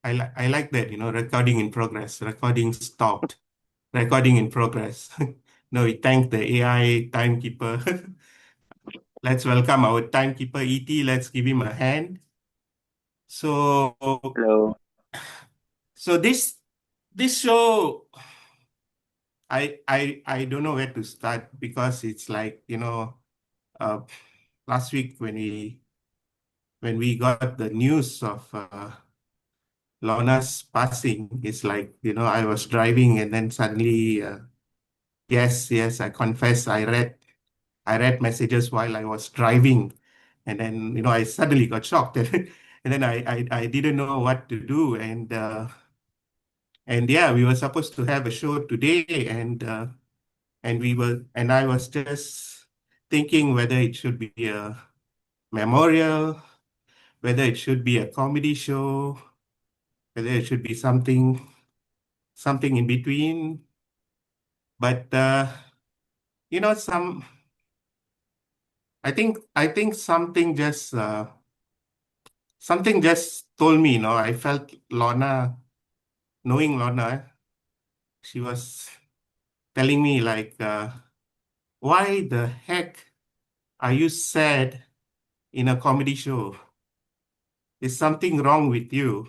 I like that, recording in progress, recording stopped, recording in progress. No, we thank the AI timekeeper. Let's welcome our timekeeper ET. Let's give him a hand. So, Hello. so this show, I don't know where to start because it's like, uh, last week when we got the news of Lorna's passing, it's like, I was driving and then suddenly, yes, I confess, I read messages while I was driving, and then, I suddenly got shocked, and then I didn't know what to do, and yeah, we were supposed to have a show today, and I was just thinking whether it should be a memorial, whether it should be a comedy show, whether it should be something in between. But some I think something just told me, I felt knowing Lorna, she was telling me like, why the heck are you sad in a comedy show? Is something wrong with you?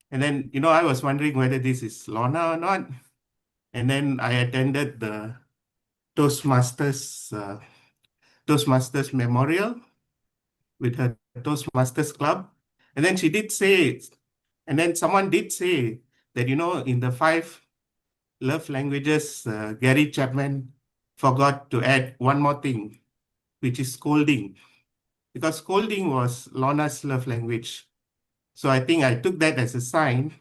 And then, I was wondering whether this is Lorna or not. And then I attended the Toastmasters uh, Toastmasters memorial with her Toastmasters club. And then she did say, and then someone did say that, in the five love languages, Gary Chapman forgot to add one more thing, which is scolding, because scolding was Lorna's love language. So I think I took that as a sign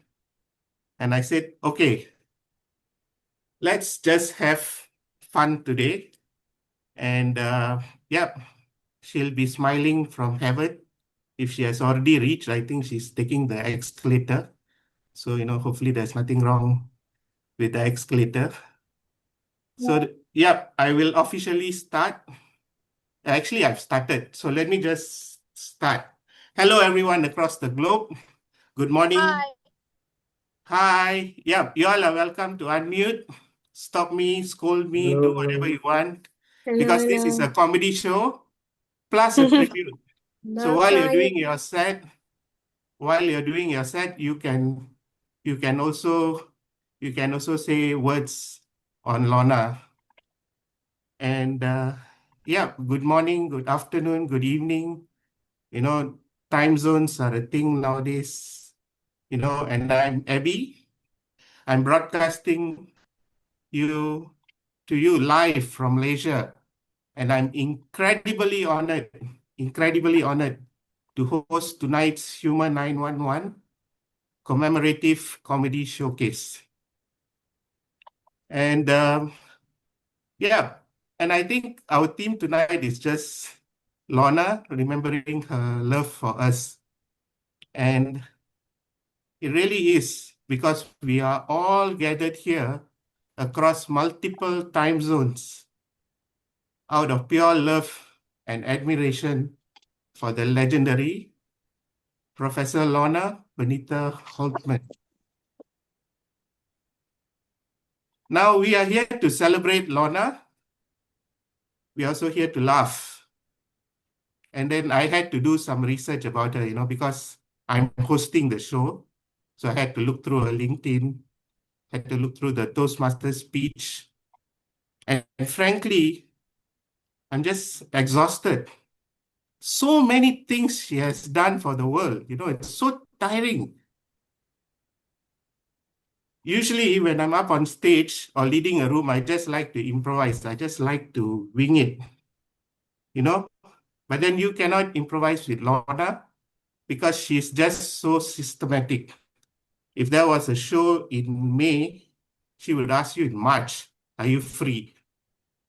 and I said, okay, let's just have fun today. And yeah, she'll be smiling from heaven. If she has already reached, I think she's taking the escalator. So, hopefully there's nothing wrong with the escalator. So, yeah, I will officially start. Actually, I've started. So let me just start. Hello, everyone across the globe. Good morning. Hi. Hi. Yeah, you all are welcome to unmute. Stop me, scold me, do whatever Hello. you want, Hello, because this is a hello. comedy show plus a tribute. So Not crying. while you're doing your set, you can also say words on Lorna. And yeah, good morning, good afternoon, good evening. You know, time zones are a thing nowadays. And I'm Abby. I'm broadcasting you to you live from Malaysia, and I'm incredibly honored to host tonight's Humor911 commemorative comedy showcase. And yeah, and I think our theme tonight is just Lorna remembering her love for us. And it really is, because we are all gathered here across multiple time zones out of pure love and admiration for the legendary Professor Lorna Benita Holtman. Now we are here to celebrate Lorna. We are also here to laugh. And then I had to do some research about her, because I'm hosting the show. So I had to look through her LinkedIn, had to look through the Toastmasters speech. And frankly, I'm just exhausted. So many things she has done for the world. It's so tiring. Usually, when I'm up on stage or leading a room, I just like to improvise. I just like to wing it, you know. But then you cannot improvise with Lorna because she's just so systematic. If there was a show in May, she would ask you in March, are you free?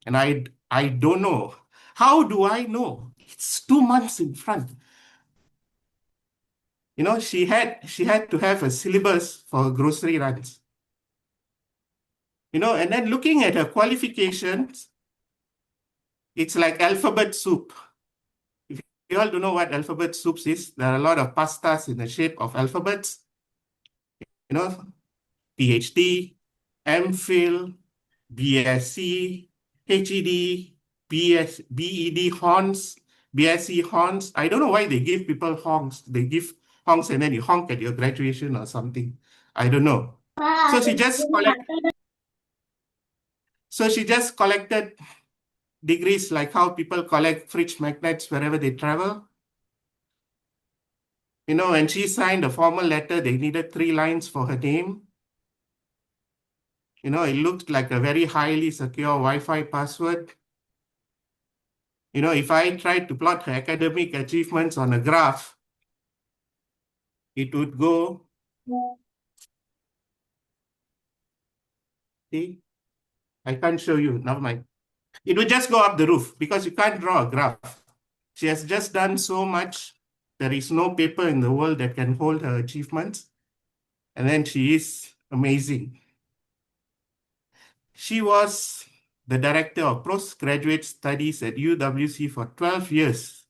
And I don't know. How do I know? It's 2 months in front. She had to have a syllabus for grocery runs. And then looking at her qualifications, it's like alphabet soup. If you all don't know what alphabet soup is, there are a lot of pastas in the shape of alphabets. you know, PhD, MPhil, BSc, HED, BED honks, BSc honks. I don't know why they give people honks. They give honks and then you honk at your graduation or something. I don't know. So she just collected degrees like how people collect fridge magnets wherever they travel. When she signed a formal letter, they needed 3 lines for her name. It looked like a very highly secure Wi-Fi password. If I tried to plot her academic achievements on a graph, it would go, see, I can't show you, never mind. It would just go up the roof because you can't draw a graph. She has just done so much. There is no paper in the world that can hold her achievements. And then she is amazing. She was the director of postgraduate studies at UWC for 12 years.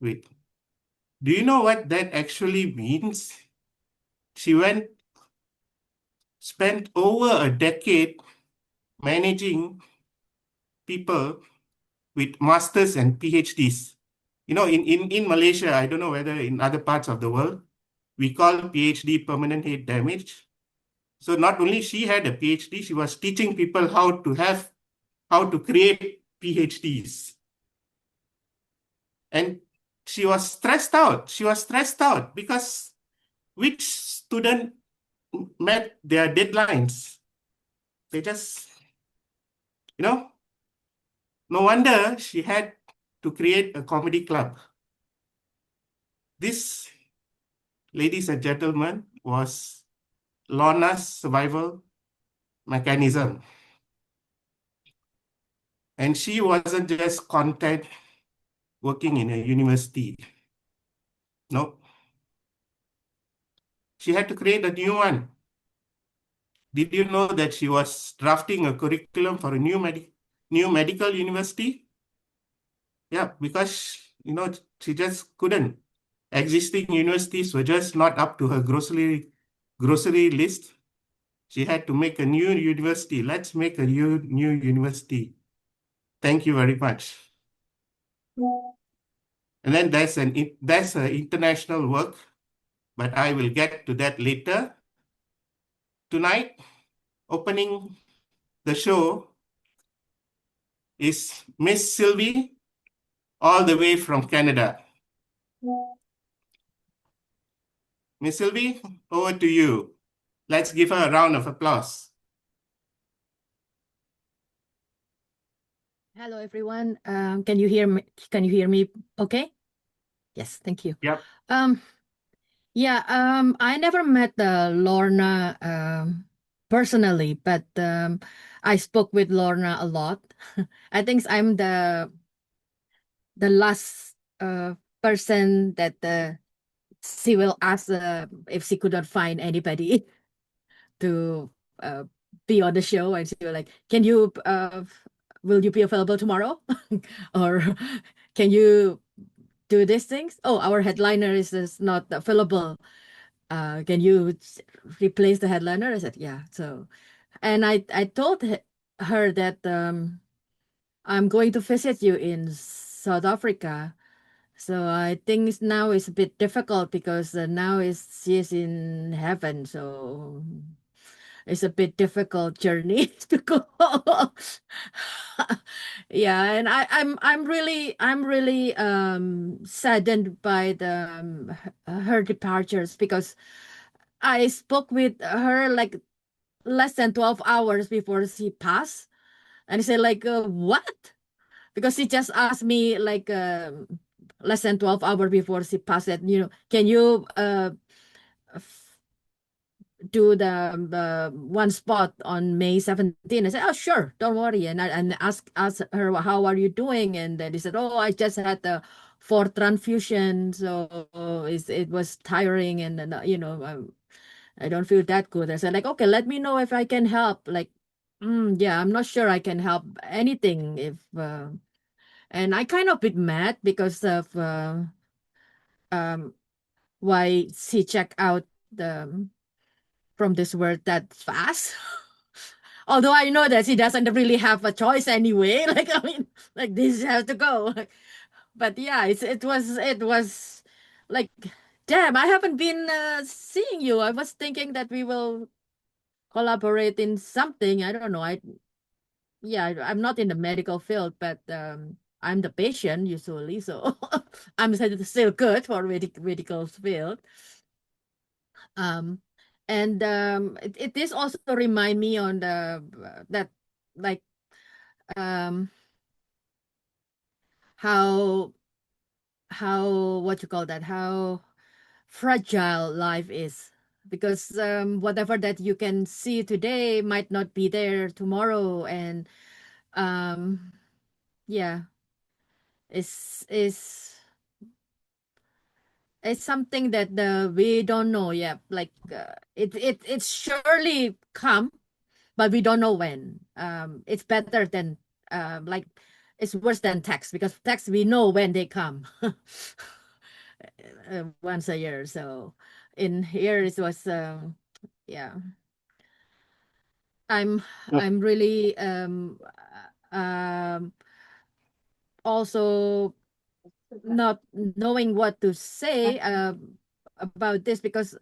Wait, do you know what that actually means? She spent over a decade managing people with masters and PhDs. In Malaysia, I don't know whether in other parts of the world, we call PhD permanent head damage. So not only she had a PhD, she was teaching people how to create PhDs. And she was stressed out. She was stressed out because which student met their deadlines? They just, no wonder she had to create a comedy club. This, ladies and gentlemen, was Lorna's survival mechanism. And she wasn't just content working in a university. No. She had to create a new one. Did you know that she was drafting a curriculum for a new medical university? Yeah, because, she just couldn't. Existing universities were just not up to her grocery list. She had to make a new university. Let's make a new university. Thank you very much. And then there's an international work, but I will get to that later. Tonight, opening the show is Miss Sylvie, all the way from Canada. Miss Sylvie, over to you. Let's give her a round of applause. Hello, everyone. Can you hear me? Can you hear me? Okay. Yes, thank you. Yep. Yeah. I never met Lorna personally, but I spoke with Lorna a lot. I think I'm the last person that she will ask if she could not find anybody to be on the show, and she was like, "Can you? Will you be available tomorrow?" or "Can you do these things? Oh, our headliner is not available. Can you replace the headliner?" I said, "Yeah." So, and I told her that I'm going to visit you in South Africa. So I think now it's a bit difficult because now she is in heaven. So it's a bit difficult journey to go. Yeah, and I'm really saddened by her departures because I spoke with her like less than 12 hours before she passed, and I said like what? Because she just asked me like less than 12 hours before she passed that, can you do the one spot on May 17th. I said, "Oh, sure, don't worry." And ask her, "How are you doing?" And then they said, "Oh, I just had the fourth transfusion, so it was tiring, and then, I don't feel that good." I said, like, "Okay, let me know if I can help." Like, yeah, I'm not sure I can help anything if and I kind of bit mad because of um why she checked out from this world that fast. Although I know that she doesn't really have a choice anyway. Like, I mean, like, this has to go. But yeah, it was like, damn, I haven't been seeing you. I was thinking that we will collaborate in something. I don't know. I'm not in the medical field, but I'm the patient usually, so I'm still good for medical field. Um, and it is also remind me on the that like um how what you call that, how fragile life is, because whatever that you can see today might not be there tomorrow. And um yeah, is it's something that we don't know yet. Like it surely come, but we don't know when. It's better than like it's worse than text, because text we know when they come once a year. So in here it was yeah. I'm Mm. I'm really also not knowing what to say about this, because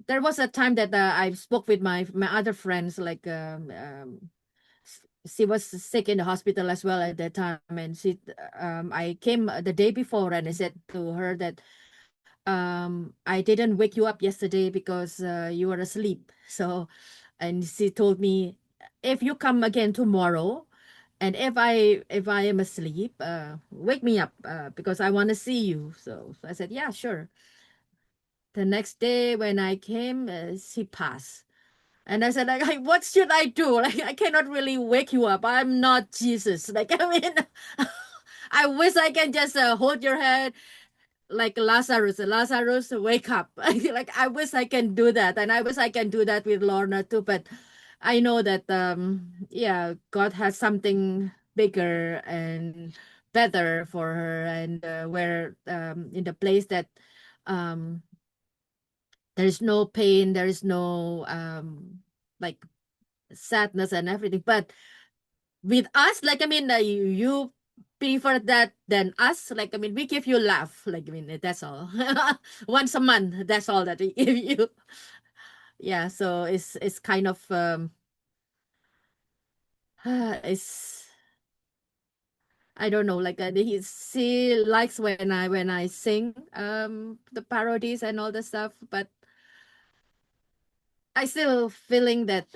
there was a time that I spoke with my other friends, like she was sick in the hospital as well at that time, and I came the day before, and I said to her that I didn't wake you up yesterday because you were asleep. So, and she told me, if you come again tomorrow, and if I am asleep, wake me up because I want to see you. So I said, yeah, sure. The next day when I came, she passed. And I said, like, what should I do? Like, I cannot really wake you up. I'm not Jesus. Like, I mean, I wish I can just hold your head like Lazarus. Lazarus, wake up. Like, I wish I can do that. And I wish I can do that with Lorna too. But I know that, yeah, God has something bigger and better for her. And where in the place that um, there is no pain, there is no like sadness and everything. But with us, like, I mean, you prefer that than us. Like, I mean, we give you laugh. Like, I mean, that's all. Once a month, that's all that we give you. Yeah, so it's kind of it's I don't know. Like, she likes when I sing the parodies and all the stuff, but I still feeling that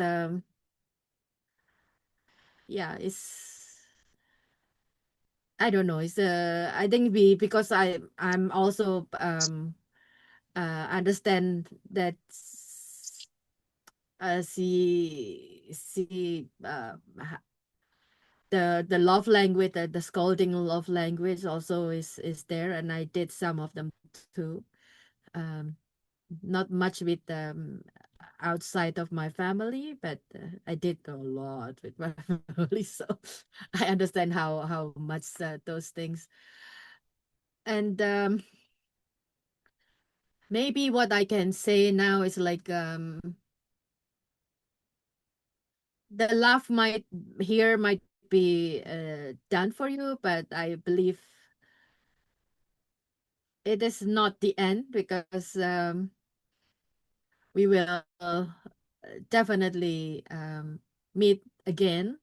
yeah, it's I don't know. It's I think because I'm also understand that she the love language, the scolding love language also is there, and I did some of them too. Um, Not much with outside of my family, but I did a lot with my family, so I understand how much those things. And maybe what I can say now is like the laugh might here might be done for you, but I believe it is not the end, because we will definitely meet again.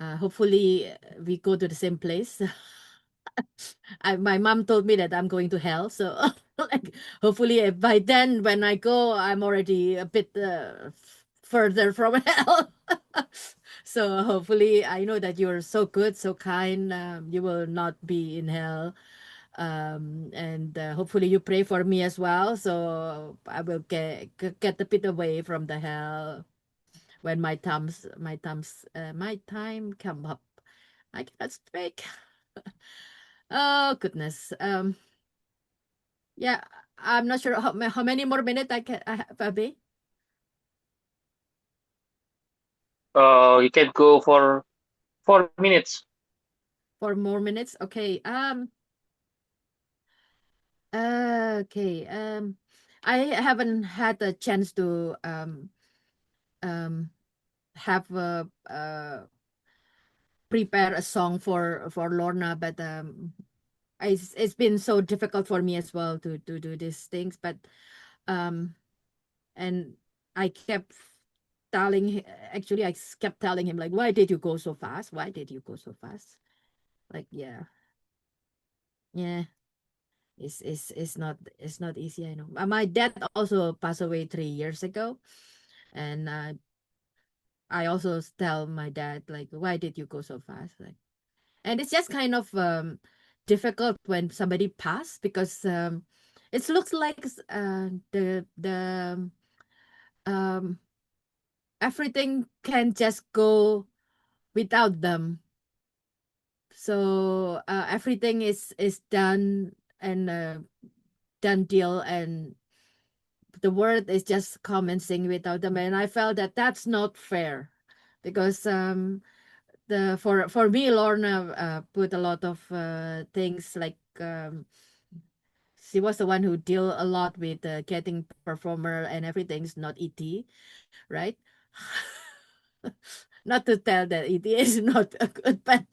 Hopefully, we go to the same place. My mom told me that I'm going to hell, so like hopefully by then when I go, I'm already a bit further from hell. So hopefully, I know that you're so good, so kind. You will not be in hell, and hopefully you pray for me as well, so I will get a bit away from the hell when my time come up. I cannot speak. Oh goodness. Yeah, I'm not sure how many more minutes I have, Abby. You can go for 4 minutes. 4 more minutes. Okay. Okay. I haven't had a chance to um have prepare a song for Lorna, but it's been so difficult for me as well to do these things. But um and I kept actually kept telling him like, why did you go so fast? Why did you go so fast? Like, yeah. It's not easy. I know. My dad also passed away 3 years ago, and I also tell my dad like, why did you go so fast? Like, and it's just kind of difficult when somebody passed because it looks like the um everything can just go without them. So everything is done and done deal, and the word is just commencing without them. And I felt that that's not fair because the for me, Lorna put a lot of things like she was the one who deal a lot with getting performer and everything's not ET, right? Not to tell that it is not a good, but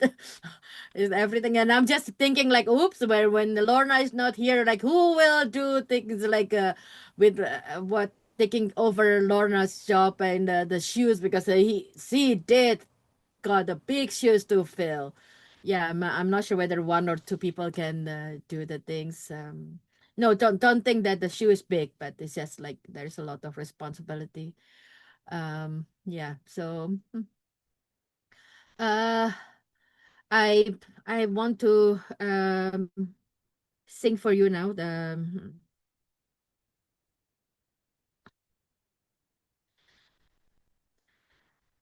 is everything. And I'm just thinking like, oops, where when Lorna is not here, like who will do things like with what taking over Lorna's job and the shoes because she did got the big shoes to fill. Yeah, I'm not sure whether one or two people can do the things. No, don't think that the shoe is big, but it's just like there's a lot of responsibility. Yeah, so uh I I want to sing for you now the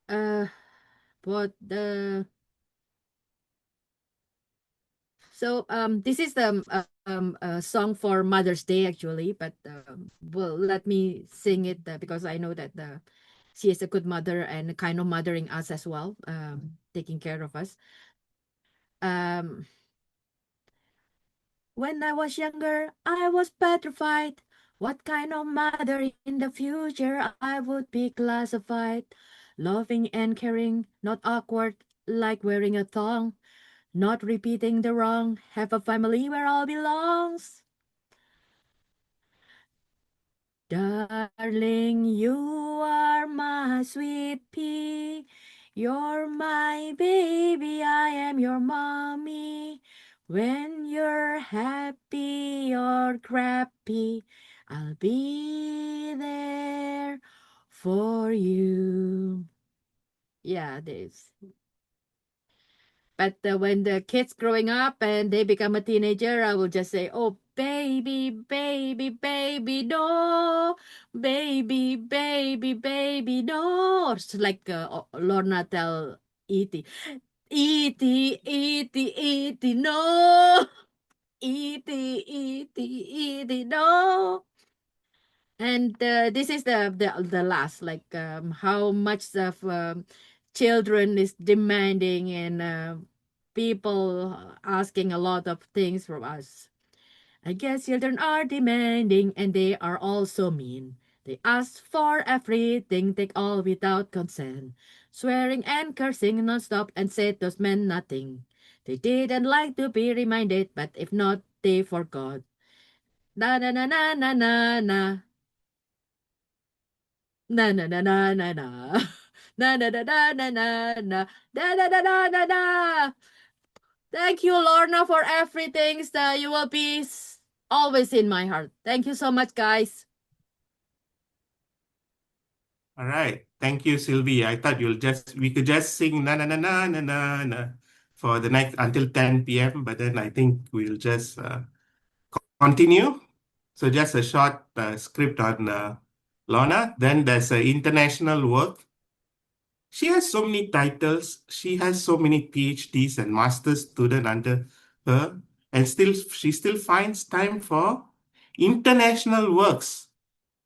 uh what the so this is the a song for Mother's Day actually, but well, let me sing it because I know that she is a good mother and kind of mothering us as well, taking care of us. um When I was younger, I was petrified. What kind of mother in the future I would be classified? Loving and caring, not awkward, like wearing a thong. Not repeating the wrong, have a family where all belongs. Darling, you are my sweet pea. You're my baby, I am your mommy. When you're happy or crappy, I'll be there for you. Yeah, this. But when the kids growing up and they become a teenager, I will just say, "Oh, baby, baby, baby, no, baby, baby, baby, no." It's like Lorna tell E.T. E.T. E.T. E.T. no, E.T. E.T. E.T. no. And this is the last, like how much of children is demanding and people asking a lot of things from us. I guess children are demanding and they are also mean. They ask for everything, take all without consent, swearing and cursing non-stop and said those meant nothing. They didn't like to be reminded, but if not, they forgot. Na na na na na na na. Na na na na na na. Na na na na na na na. Da da da da da da. Thank you, Lorna, for everything. You will be always in my heart. Thank you so much, guys. All right. Thank you, Sylvie. I thought we could just sing na na na na na na na for the next until 10 p.m. But then I think we'll just continue. So just a short script on Lorna. Then there's international work. She has so many titles. She has so many PhDs and master's student under her, and she still finds time for international works.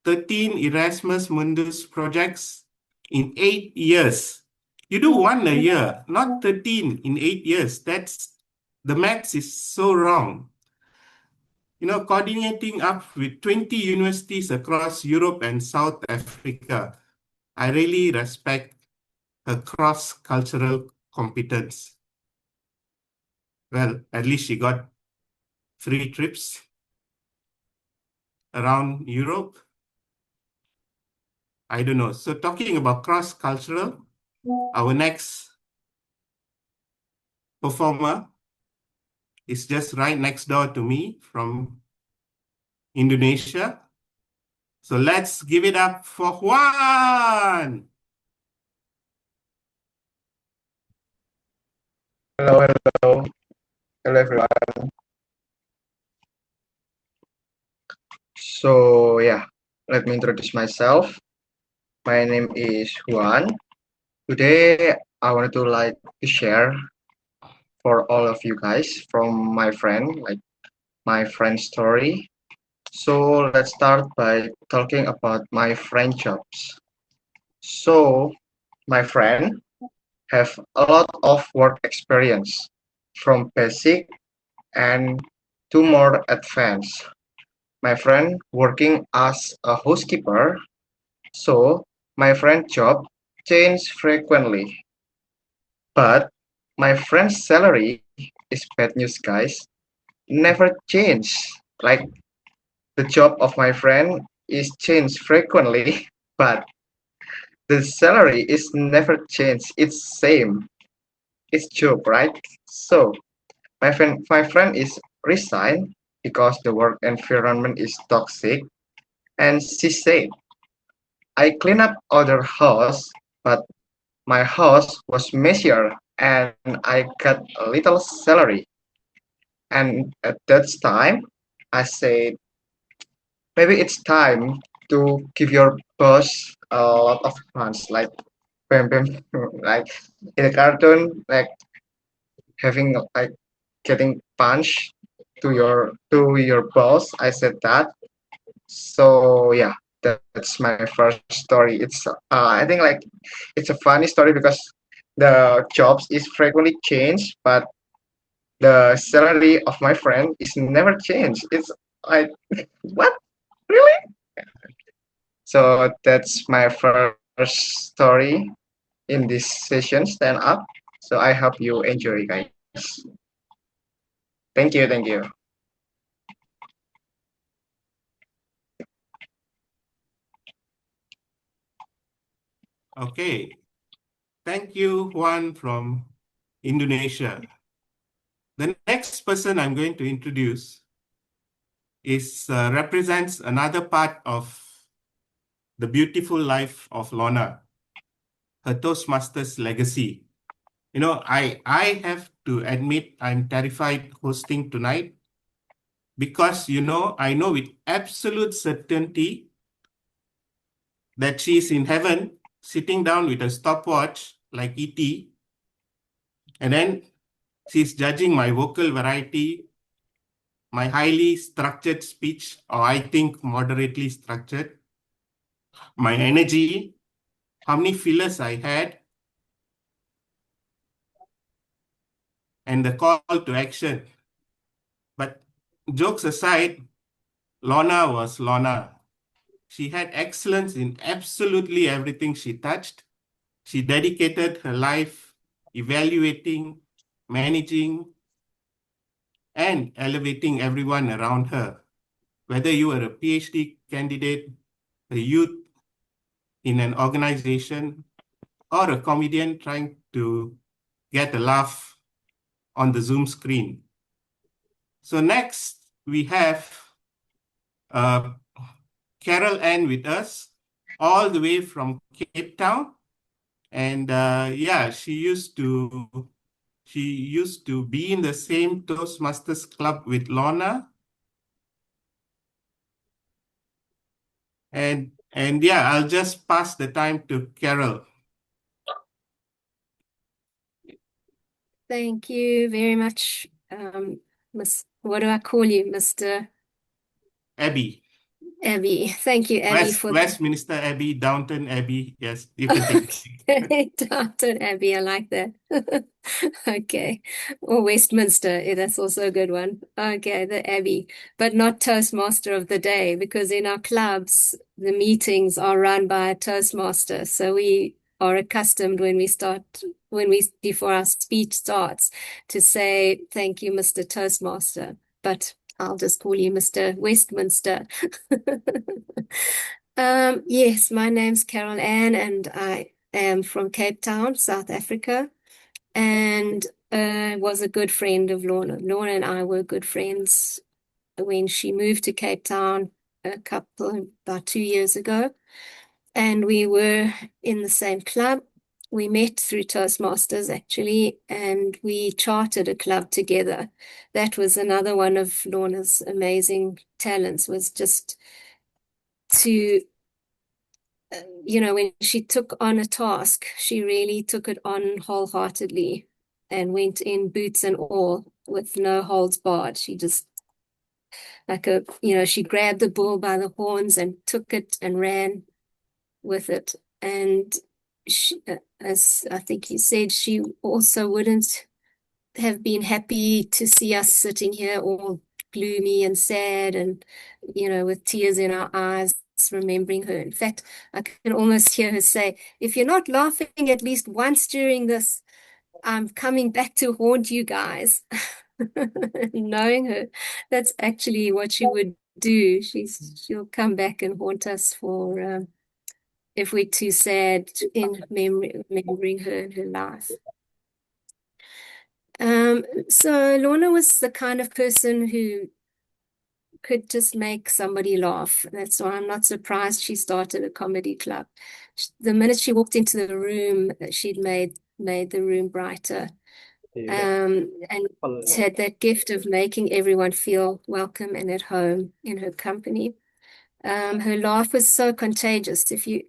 13 Erasmus Mundus projects in 8 years. You do one a year, not 13 in 8 years. The maths is so wrong. coordinating up with 20 universities across Europe and South Africa. I really respect her cross-cultural competence. Well, at least she got free trips around Europe. I don't know. So talking about cross-cultural, our next performer is just right next door to me from Indonesia. So let's give it up for Juan. Hello, hello. Hello, everyone. So, yeah, let me introduce myself. My name is Juan. Today, I wanted to share for all of you guys from my friend, like my friend's story. So, let's start by talking about my friend jobs. So, my friend have a lot of work experience from basic and to more advanced. My friend working as a housekeeper, so my friend job change frequently. But my friend's salary is bad news, guys. Never change. Like the job of my friend is changed frequently, but the salary is never changed. It's same. It's joke, right? So my friend is resigned because the work environment is toxic, and she said, I clean up other house, but my house was messier and I got a little salary. And at that time, I said, maybe it's time to give your boss a lot of funds, like bam bam, like in a cartoon, like having like getting punched to your boss. I said that. So yeah, that's my first story. It's I think like it's a funny story because the jobs is frequently changed, but the salary of my friend is never changed. It's like what really? So that's my first story in this session stand up. So I hope you enjoy, guys. Thank you. Okay. Thank you, Juan from Indonesia. The next person I'm going to introduce represents another part of the beautiful life of Lorna, her Toastmasters legacy. I have to admit I'm terrified hosting tonight because, I know with absolute certainty that she is in heaven sitting down with a stopwatch like E.T. And then she's judging my vocal variety, my highly structured speech, or I think moderately structured, my energy, how many fillers I had, and the call to action. But jokes aside, Lorna was Lorna. She had excellence in absolutely everything she touched. She dedicated her life evaluating, managing, and elevating everyone around her. Whether you are a PhD candidate, a youth in an organization, or a comedian trying to get a laugh on the Zoom screen. So next, we have uh, Carol Ann with us, all the way from Cape Town. And she used to be in the same Toastmasters club with Lorna. And yeah, I'll just pass the time to Carol. Thank you very much, what do I call you, Mr. Abby. Abbey. Thank you, Abbey, for that. Westminster Abbey, Downton Abbey. Yes, you can take it. Okay, Downton Abbey, I like that. Okay. Or Westminster, that's also a good one. Okay, the Abbey, but not Toastmaster of the day, because in our clubs, the meetings are run by a Toastmaster. So we are accustomed before our speech starts, to say, thank you, Mr. Toastmaster. But I'll just call you Mr. Westminster. Yes, my name's Carol Ann, and I am from Cape Town, South Africa, and was a good friend of Lorna. Lorna and I were good friends when she moved to Cape Town about 2 years ago, and we were in the same club. We met through Toastmasters, actually, and we chartered a club together. That was another one of Lorna's amazing talents, was just to when she took on a task, she really took it on wholeheartedly and went in boots and all with no holds barred. She just she grabbed the bull by the horns and took it and ran with it. And she, as I think you said, she also wouldn't have been happy to see us sitting here all gloomy and sad and, with tears in our eyes, remembering her. In fact, I can almost hear her say, if you're not laughing at least once during this, I'm coming back to haunt you guys. Knowing her, that's actually what she would do. She'll come back and haunt us for if we're too sad in remembering her and her life. So Lorna was the kind of person who could just make somebody laugh. That's why I'm not surprised she started a comedy club. The minute she walked into the room, she'd made the room brighter. And had that gift of making everyone feel welcome and at home in her company. Her laugh was so contagious. If you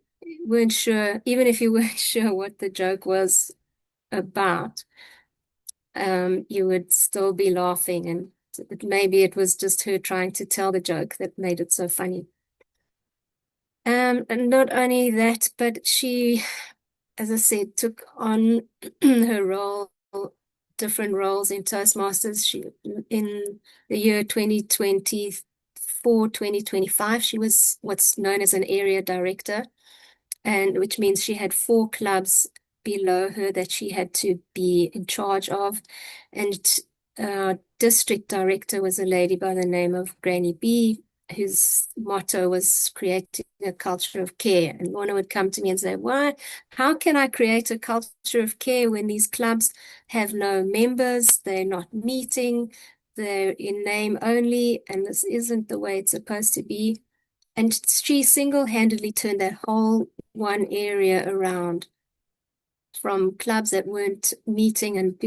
weren't sure, even if you weren't sure what the joke was about, you would still be laughing, and maybe it was just her trying to tell the joke that made it so funny. And not only that, but she, as I said, took on her different roles in Toastmasters. She, in the year 2024, 2025, she was what's known as an area director, and which means she had 4 clubs below her that she had to be in charge of. And district director was a lady by the name of Granny B, whose motto was creating a culture of care. And Lorna would come to me and say, how can I create a culture of care when these clubs have no members, they're not meeting, they're in name only, and this isn't the way it's supposed to be? And she single-handedly turned that whole one area around, from clubs that weren't meeting and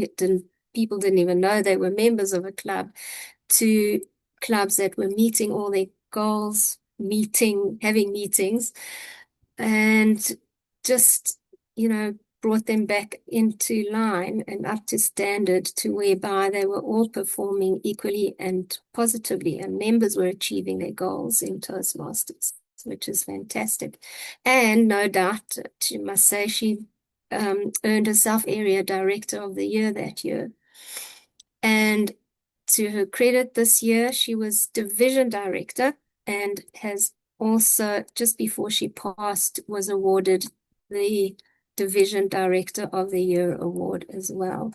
people didn't even know they were members of a club, to clubs that were meeting all their goals, having meetings, and just, brought them back into line and up to standard, to whereby they were all performing equally and positively, and members were achieving their goals in Toastmasters, which is fantastic. And no doubt, I must say, she earned herself Area Director of the Year that year. And to her credit, this year she was Division Director, and has also, just before she passed, was awarded the Division Director of the Year award as well.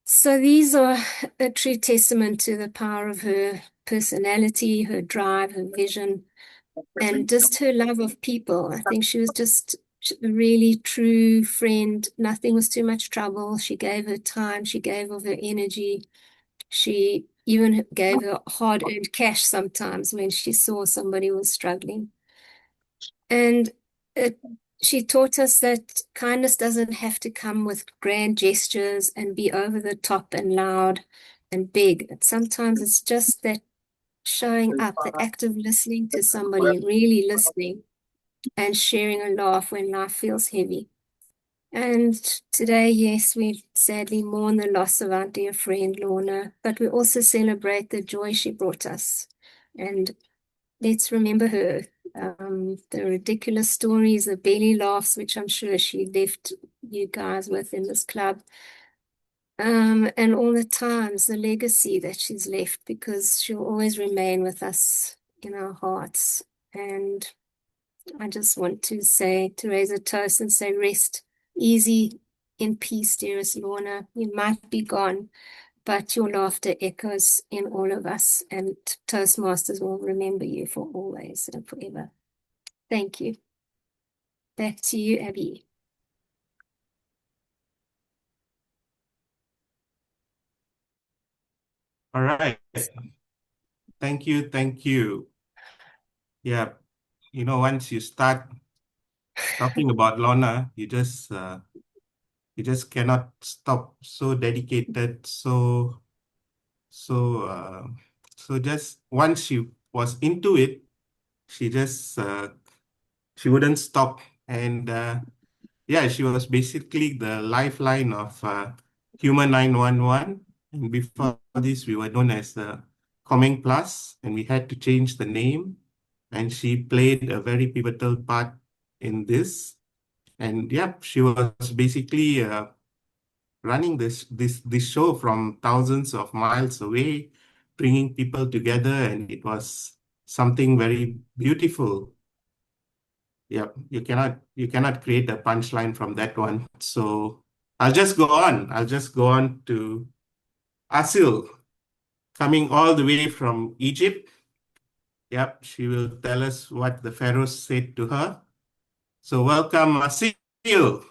So these are a true testament to the power of her personality, her drive, her vision, and just her love of people. I think she was just a really true friend. Nothing was too much trouble. She gave her time. She gave of her energy. She even gave her hard-earned cash sometimes when she saw somebody was struggling. And she taught us that kindness doesn't have to come with grand gestures and be over the top and loud and big. Sometimes it's just that showing up, the act of listening to somebody, really listening, and sharing a laugh when life feels heavy. And today, yes, we sadly mourn the loss of our dear friend Lorna, but we also celebrate the joy she brought us. And let's remember her. The ridiculous stories, the belly laughs, which I'm sure she left you guys with in this club. And all the times, the legacy that she's left, because she'll always remain with us in our hearts. And I just want to raise a toast and say, rest easy in peace, dearest Lorna. You might be gone, but your laughter echoes in all of us, and Toastmasters will remember you for always and forever. Thank you. Back to you, Abby. All right. Thank you. Thank you. Yeah. Once you start talking about Lorna, you just cannot stop. So dedicated, so just once she was into it, she wouldn't stop. And yeah, she was basically the lifeline of Humor911. And before this, we were known as Coming Plus, and we had to change the name. And she played a very pivotal part in this. And yeah, she was basically running this show from thousands of miles away, bringing people together, and it was something very beautiful. Yeah, you cannot create a punchline from that one. So I'll just go on. To Asil, coming all the way from Egypt. Yep, she will tell us what the pharaohs said to her. So welcome, Asil.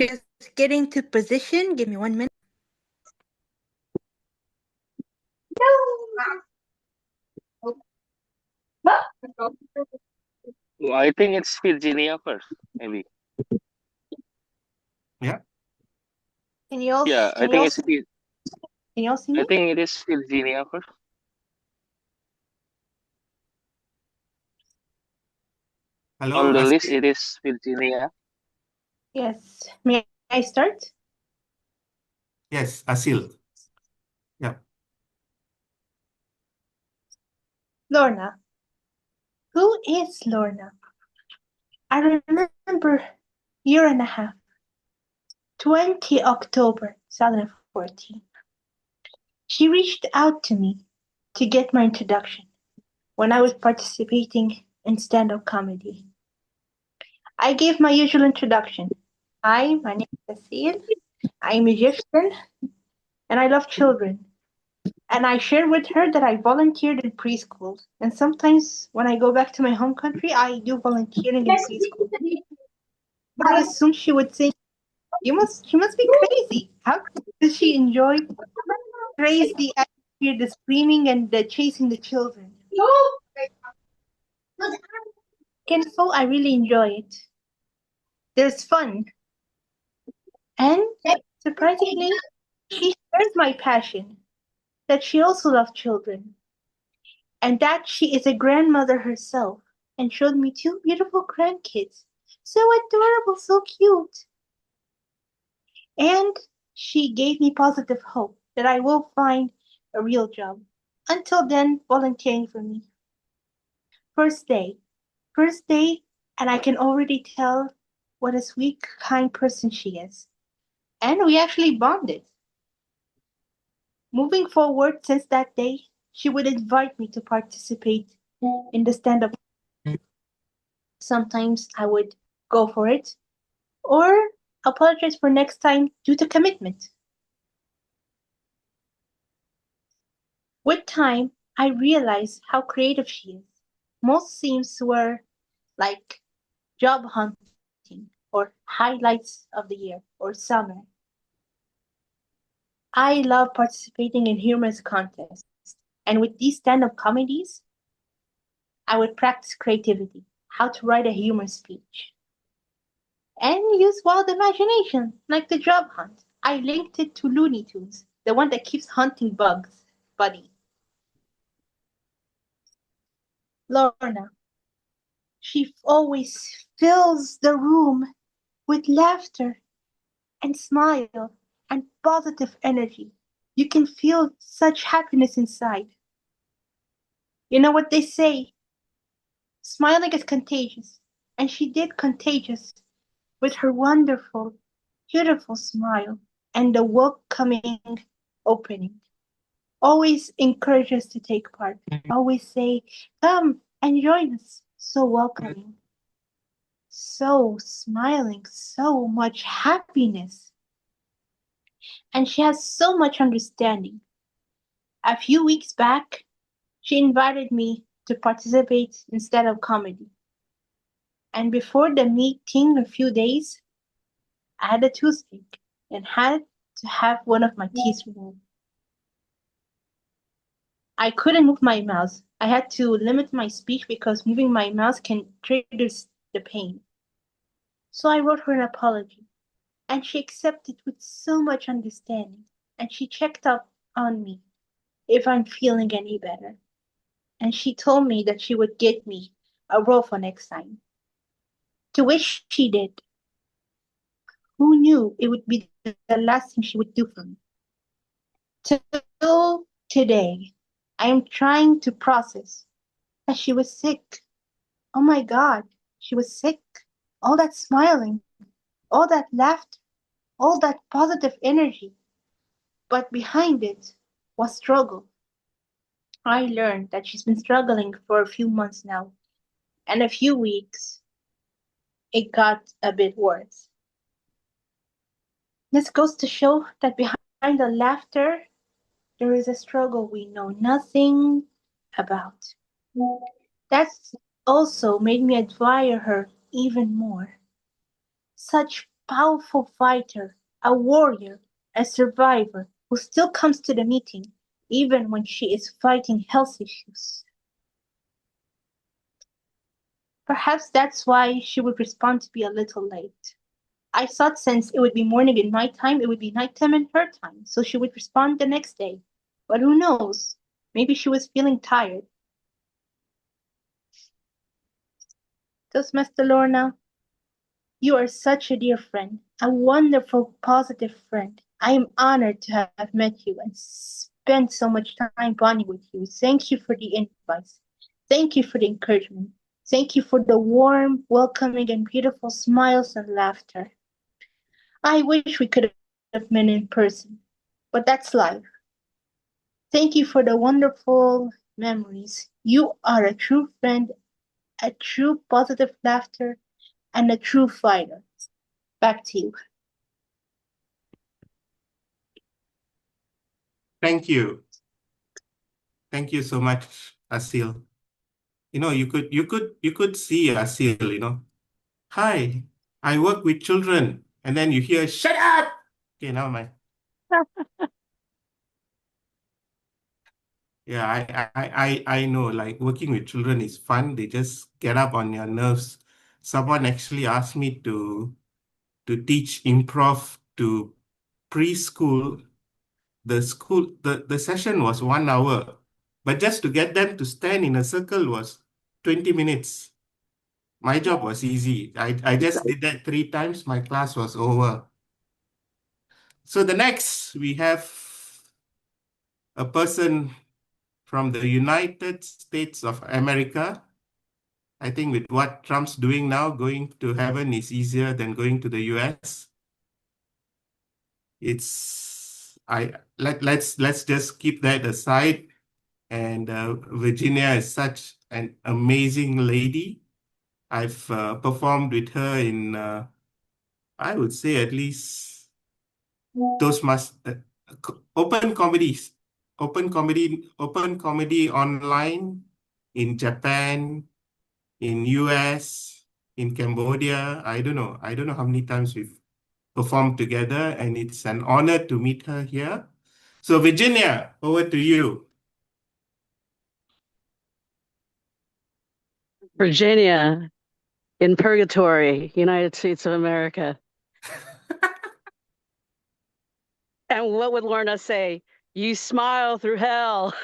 Just getting to position. Give me 1 minute. I think it's Virginia first, maybe. Yeah. Can you all, Yeah, I can you think all it's see, can you all see I me? think it is Virginia first. Hello, On the list, Asil. it is Virginia. Yes. May I start? Yes, Asil. Yeah. Lorna. Who is Lorna? I remember year and a half. 20 October 2014. She reached out to me to get my introduction when I was participating in stand-up comedy. I gave my usual introduction. Hi, my name is Asil. I'm Egyptian and I love children. And I shared with her that I volunteered in preschool. And sometimes when I go back to my home country, I do volunteering in preschool. I assumed she would say, she must be crazy. How does she enjoy crazy atmosphere, the screaming and the chasing the children? And so I really enjoy it. There's fun. And surprisingly, she shares my passion, that she also loves children, and that she is a grandmother herself, and showed me 2 beautiful grandkids. So adorable, so cute. And she gave me positive hope that I will find a real job. Until then, volunteering for me. First day, and I can already tell what a sweet, kind person she is. And we actually bonded. Moving forward, since that day, she would invite me to participate in the stand-up. Sometimes I would go for it, or apologize for next time due to commitment. With time, I realized how creative she is. Most scenes were like job hunting or highlights of the year or summer. I love participating in humorous contests, and with these stand-up comedies, I would practice creativity, how to write a humor speech, and use wild imagination, like the job hunt. I linked it to Looney Tunes, the one that keeps hunting bugs, Buddy. Lorna, she always fills the room with laughter and smile and positive energy. You can feel such happiness inside. You know what they say? Smiling is contagious. And she did contagious with her wonderful, beautiful smile and the welcoming opening. Always encourage us to take part. Always say, come and join us. So welcoming. So smiling, so much happiness. And she has so much understanding. A few weeks back, she invited me to participate instead of comedy. And before the meeting, a few days, I had a toothache and had to have one of my teeth removed. I couldn't move my mouth. I had to limit my speech because moving my mouth can trigger the pain. So I wrote her an apology, and she accepted with so much understanding, and she checked up on me if I'm feeling any better. And she told me that she would get me a roll for next time. To which she did. Who knew it would be the last thing she would do for me? Till today, I am trying to process that she was sick. Oh my God, she was sick. All that smiling, all that laughter, all that positive energy. But behind it was struggle. I learned that she's been struggling for a few months now, and a few weeks, it got a bit worse. This goes to show that behind the laughter, there is a struggle we know nothing about. That's also made me admire her even more. Such powerful fighter, a warrior, a survivor who still comes to the meeting even when she is fighting health issues. Perhaps that's why she would respond to be a little late. I thought since it would be morning in my time, it would be nighttime in her time, so she would respond the next day. But who knows? Maybe she was feeling tired. Toastmaster Lorna, you are such a dear friend, a wonderful, positive friend. I am honored to have met you and spent so much time bonding with you. Thank you for the advice. Thank you for the encouragement. Thank you for the warm, welcoming, and beautiful smiles and laughter. I wish we could have met in person, but that's life. Thank you for the wonderful memories. You are a true friend, a true positive laughter, and a true fighter. Back to you. Thank you. Thank you so much, Asil. You could see Asil. Hi, I work with children, and then you hear, shut up. Okay, now my yeah, I know, like working with children is fun. They just get up on your nerves. Someone actually asked me to teach improv to preschool. The session was 1 hour, but just to get them to stand in a circle was 20 minutes. My job was easy. I just did that 3 times. My class was over. So the next we have a person from the United States of America. I think with what Trump's doing now, going to heaven is easier than going to the US. Let's just keep that aside. And Virginia is such an amazing lady. I've performed with her in, I would say at least Toastmasters, open comedies, open comedy online in Japan, in US, in Cambodia. I don't know. I don't know how many times we've performed together, and it's an honor to meet her here. So Virginia, over to you. Virginia in Purgatory, United States of America. And what would Lorna say? You smile through hell.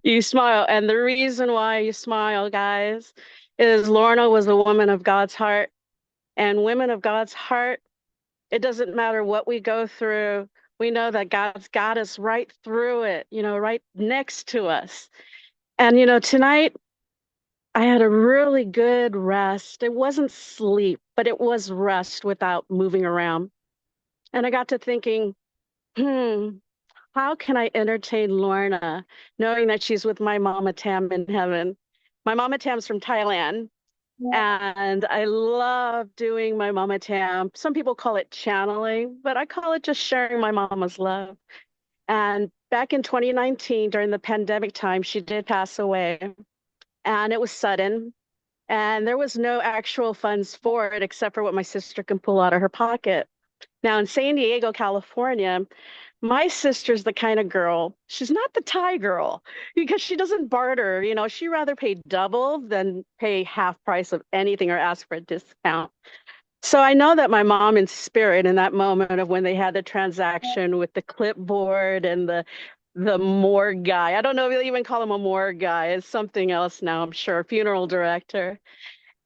You smile. And the reason why you smile, guys, is Lorna was a woman of God's heart. And women of God's heart It doesn't matter what we go through. We know that God's got us right through it, right next to us. And, tonight I had a really good rest. It wasn't sleep, but it was rest without moving around. And I got to thinking, how can I entertain Lorna, knowing that she's with my Mama Tam in heaven? My Mama Tam's from Thailand, and I love doing my Mama Tam. Some people call it channeling, but I call it just sharing my mama's love. And back in 2019, during the pandemic time, she did pass away, and it was sudden. And there was no actual funds for it except for what my sister can pull out of her pocket. Now, in San Diego, California, my sister's the kind of girl, she's not the Thai girl because she doesn't barter. She rather pay double than pay half price of anything or ask for a discount. So I know that my mom in spirit in that moment of when they had the transaction with the clipboard and the morgue guy. I don't know if they even call him a morgue guy. It's something else now, I'm sure, funeral director.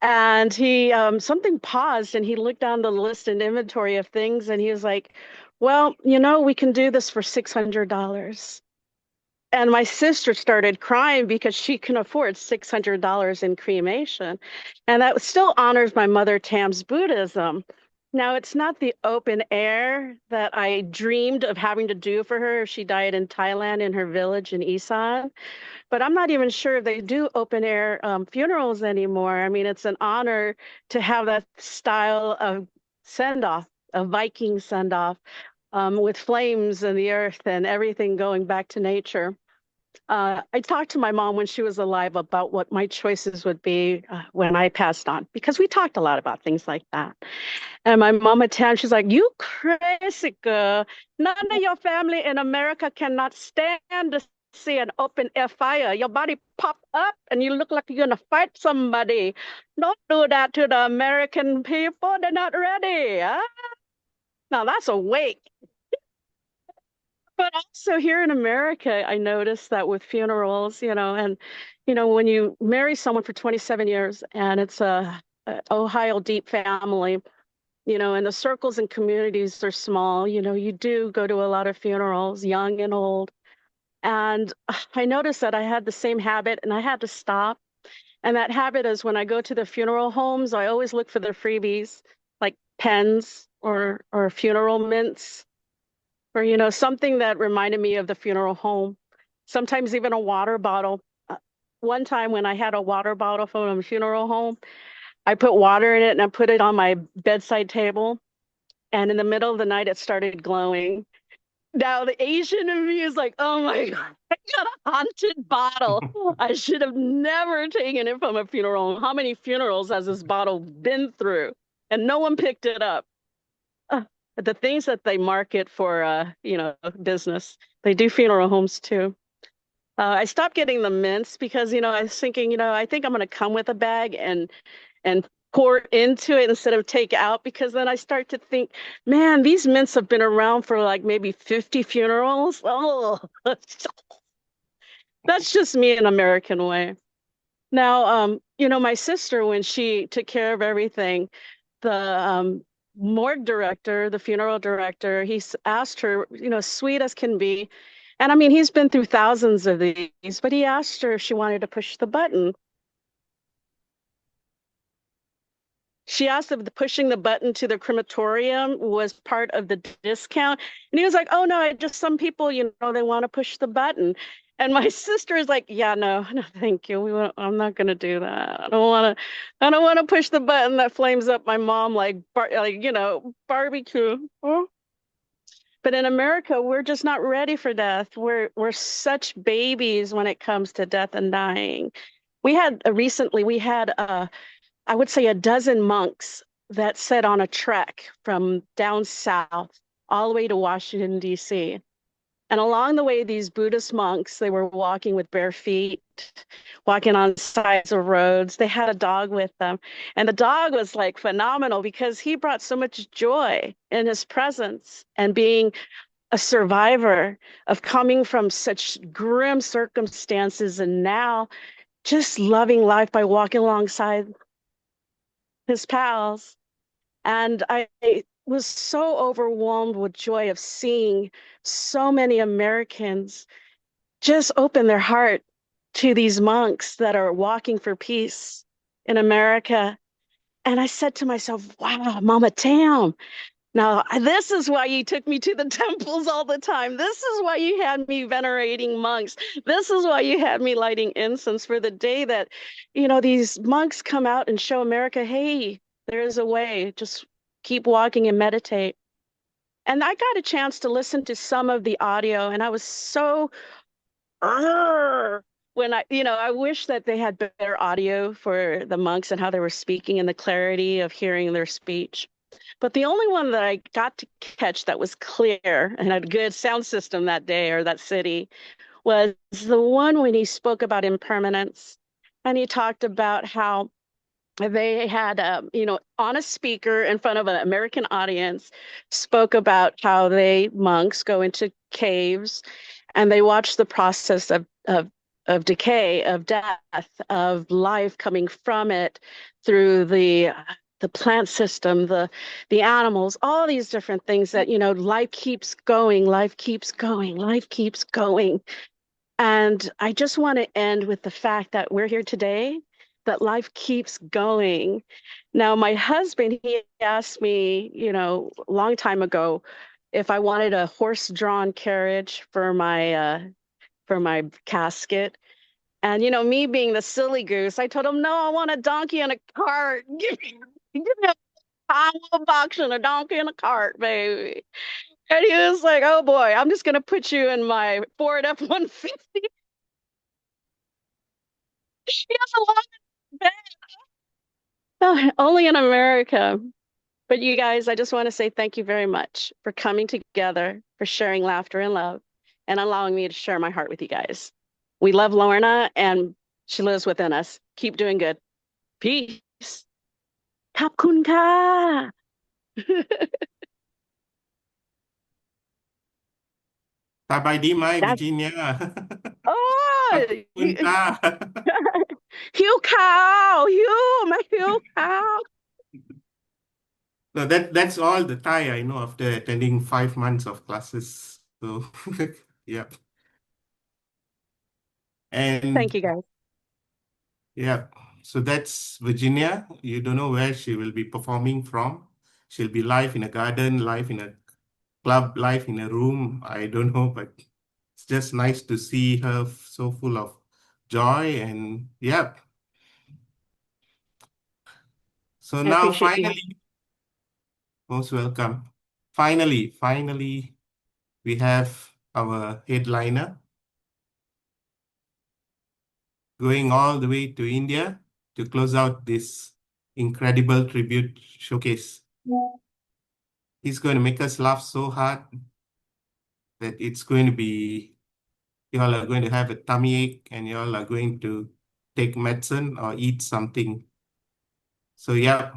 And he something paused and he looked down the list and inventory of things and he was like, well, we can do this for $600. And my sister started crying because she can afford $600 in cremation. And that still honors my mother Tam's Buddhism. Now, it's not the open air that I dreamed of having to do for her if she died in Thailand in her village in Isan. But I'm not even sure if they do open air funerals anymore. I mean, it's an honor to have that style of send off, a Viking send off, with flames and the earth and everything going back to nature. I talked to my mom when she was alive about what my choices would be when I passed on, because we talked a lot about things like that. And my mama Tam, she's like, you crazy girl. None of your family in America cannot stand to see an open air fire. Your body pop up and you look like you're going to fight somebody. Don't do that to the American people. They're not ready. Huh? Now that's a wake. But also here in America, I noticed that with funerals, and, when you marry someone for 27 years and it's a Ohio deep family, and the circles and communities are small, you do go to a lot of funerals, young and old. And I noticed that I had the same habit and I had to stop. And that habit is when I go to the funeral homes, I always look for the freebies, like pens or funeral mints, or, something that reminded me of the funeral home. Sometimes even a water bottle. One time when I had a water bottle from a funeral home, I put water in it and I put it on my bedside table. And in the middle of the night, it started glowing. Now the Asian in me is like, oh my God, I got a haunted bottle. I should have never taken it from a funeral. How many funerals has this bottle been through? And no one picked it up. The things that they market for, business, they do funeral homes too. I stopped getting the mints because, I was thinking, I think I'm going to come with a bag and pour into it instead of take out, because then I start to think, man, these mints have been around for like maybe 50 funerals. Oh, that's just me an American way. Now, my sister, when she took care of everything, the morgue director, the funeral director, he asked her, sweet as can be. And I mean, he's been through thousands of these, but he asked her if she wanted to push the button. She asked if pushing the button to the crematorium was part of the discount. And he was like, oh, no, just some people, they want to push the button. And my sister is like, yeah, no, thank you. I'm not going to do that. I don't want to push the button that flames up my mom like barbecue. Oh. But in America, we're just not ready for death. We're such babies when it comes to death and dying. We had I would say a dozen monks that set on a trek from down south all the way to Washington, D.C. And along the way, these Buddhist monks, they were walking with bare feet, walking on sides of roads. They had a dog with them. And the dog was like phenomenal because he brought so much joy in his presence and being a survivor of coming from such grim circumstances and now just loving life by walking alongside his pals. And was so overwhelmed with joy of seeing so many Americans just open their heart to these monks that are walking for peace in America. And I said to myself, wow, Mama Tam, now this is why you took me to the temples all the time. This is why you had me venerating monks. This is why you had me lighting incense for the day that, these monks come out and show America, hey, there is a way. Just keep walking and meditate. And I got a chance to listen to some of the audio, and I was so when I wish that they had better audio for the monks and how they were speaking and the clarity of hearing their speech. But the only one that I got to catch that was clear and had a good sound system that day or that city was the one when he spoke about impermanence. And he talked about how they had, on a speaker in front of an American audience, spoke about how monks go into caves and they watch the process of decay, of death, of life coming from it through the plant system, the animals, all these different things that, life keeps going, life keeps going, life keeps going. And I just want to end with the fact that we're here today, that life keeps going. Now, my husband, he asked me, a long time ago, if I wanted a horse-drawn carriage for my casket. And, me being the silly goose, I told him, no, I want a donkey and a cart. Give me a power box and a donkey and a cart, baby. And he was like, oh boy, I'm just going to put you in my Ford F-150. He has a lot of bed. Oh, only in America. But you guys, I just want to say thank you very much for coming together, for sharing laughter and love, and allowing me to share my heart with you guys. We love Lorna, and she lives within us. Keep doing good. Peace. ขอบคุณค่ะ สบายดีไหม That's วิจิเนีย โอ้ ขอบ ย คุณค่ะ หิวข้าวหิวมาหิวข้าว No, that's all the Thai I know after attending 5 months of classes. So, yeah. And Thank you guys. yeah, so that's Virginia. You don't know where she will be performing from. She'll be live in a garden, live in a club, live in a room. I don't know, but it's just nice to see her so full of joy. And yeah. So I now appreciate you. finally, most welcome. Finally, we have our headliner going all the way to India to close out this incredible tribute showcase. He's going to make us laugh so hard that it's going to be, y'all are going to have a tummy ache and y'all are going to take medicine or eat something. So yeah,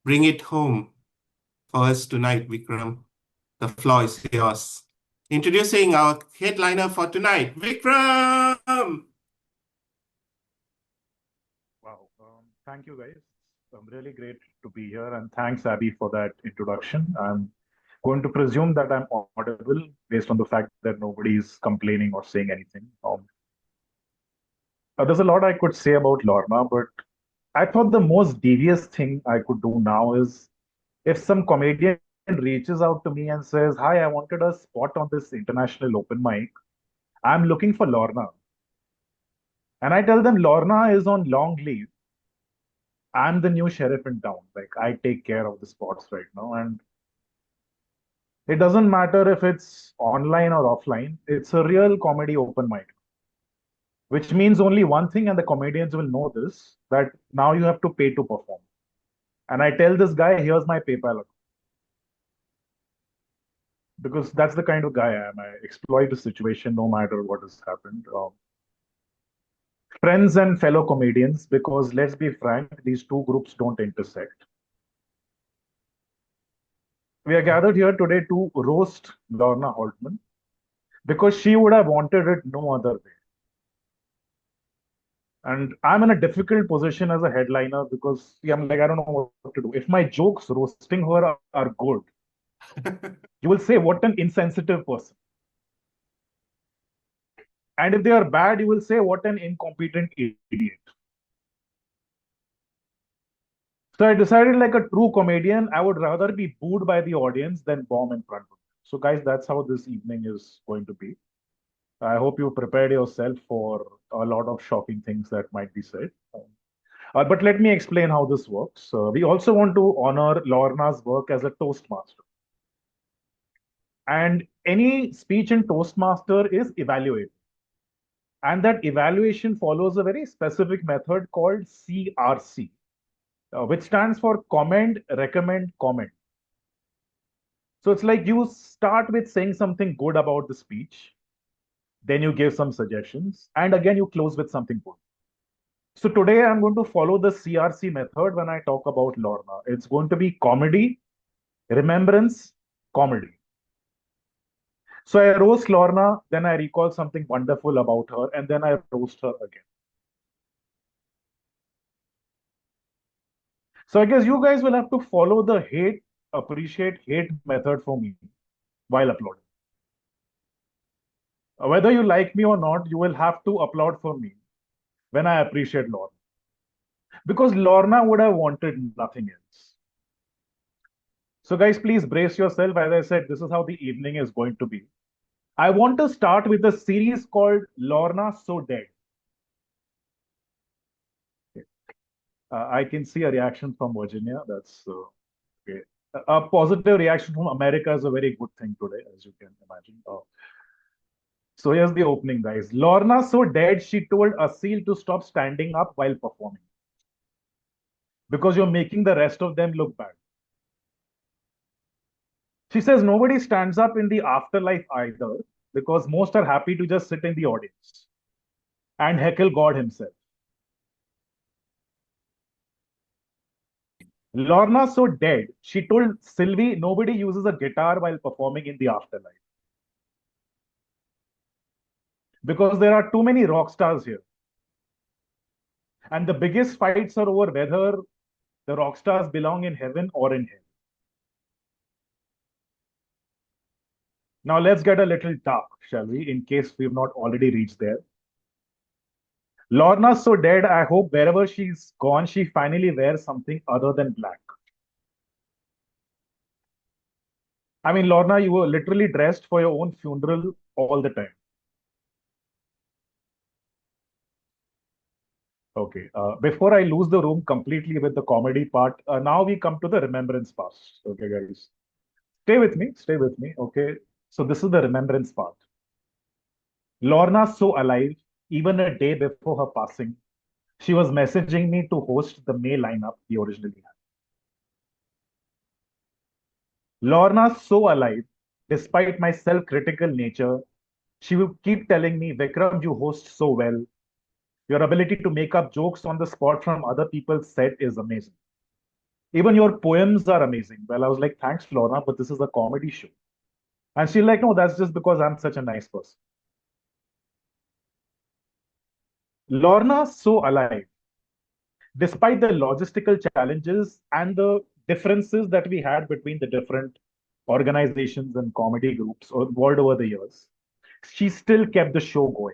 bring it home for us tonight, Vikram. The floor is yours. Introducing our headliner for tonight, Vikram! Wow. Thank you, guys. I'm really great to be here, and thanks, Abby, for that introduction. I'm going to presume that I'm audible based on the fact that nobody's complaining or saying anything. There's a lot I could say about Lorna, but I thought the most devious thing I could do now is if some comedian reaches out to me and says, hi, I wanted a spot on this international open mic. I'm looking for Lorna. And I tell them Lorna is on long leave. I'm the new sheriff in town. Like, I take care of the spots right now. And it doesn't matter if it's online or offline. It's a real comedy open mic, which means only one thing, and the comedians will know this, that now you have to pay to perform. And I tell this guy, here's my PayPal account. Because that's the kind of guy I am. I exploit the situation no matter what has happened. Friends and fellow comedians, because let's be frank, these two groups don't intersect. We are gathered here today to roast Lorna Holtman because she would have wanted it no other way. And I'm in a difficult position as a headliner because see, I'm like, I don't know what to do. If my jokes roasting her are good, you will say, what an insensitive person. And if they are bad, you will say, what an incompetent idiot. So I decided, like a true comedian, I would rather be booed by the audience than bomb in front of them. So, guys, that's how this evening is going to be. I hope you prepared yourself for a lot of shocking things that might be said. But let me explain how this works. We also want to honor Lorna's work as a Toastmaster. And any speech in Toastmaster is evaluated. And that evaluation follows a very specific method called CRC, which stands for comment, recommend, comment. So it's like you start with saying something good about the speech, then you give some suggestions, and again you close with something good. So today I'm going to follow the CRC method when I talk about Lorna. It's going to be comedy, remembrance, comedy. So I roast Lorna, then I recall something wonderful about her, and then I roast her again. So I guess you guys will have to follow the hate, appreciate, hate method for me while uploading. Whether you like me or not, you will have to applaud for me when I appreciate Lorna. Because Lorna would have wanted nothing else. So, guys, please brace yourself. As I said, this is how the evening is going to be. I want to start with a series called Lorna So Dead. I can see a reaction from Virginia. That's okay. A positive reaction from America is a very good thing today, as you can imagine. So here's the opening, guys. Lorna so dead, she told Asil to stop standing up while performing because you're making the rest of them look bad. She says nobody stands up in the afterlife either because most are happy to just sit in the audience and heckle God himself. Lorna so dead, she told Sylvie nobody uses a guitar while performing in the afterlife because there are too many rock stars here. And the biggest fights are over whether the rock stars belong in heaven or in hell. Now let's get a little dark, shall we, in case we've not already reached there. Lorna's so dead, I hope wherever she's gone, she finally wears something other than black. I mean, Lorna, you were literally dressed for your own funeral all the time. Okay, before I lose the room completely with the comedy part, now we come to the remembrance part. Okay, guys. Stay with me. Okay, so this is the remembrance part. Lorna's so alive, even a day before her passing, she was messaging me to host the May lineup we originally had. Lorna's so alive, despite my self-critical nature, she would keep telling me, Vikram, you host so well. Your ability to make up jokes on the spot from other people's set is amazing. Even your poems are amazing. Well, I was like, thanks, Lorna, but this is a comedy show. And she's like, no, that's just because I'm such a nice person. Lorna's so alive, despite the logistical challenges and the differences that we had between the different organizations and comedy groups involved over the years, she still kept the show going.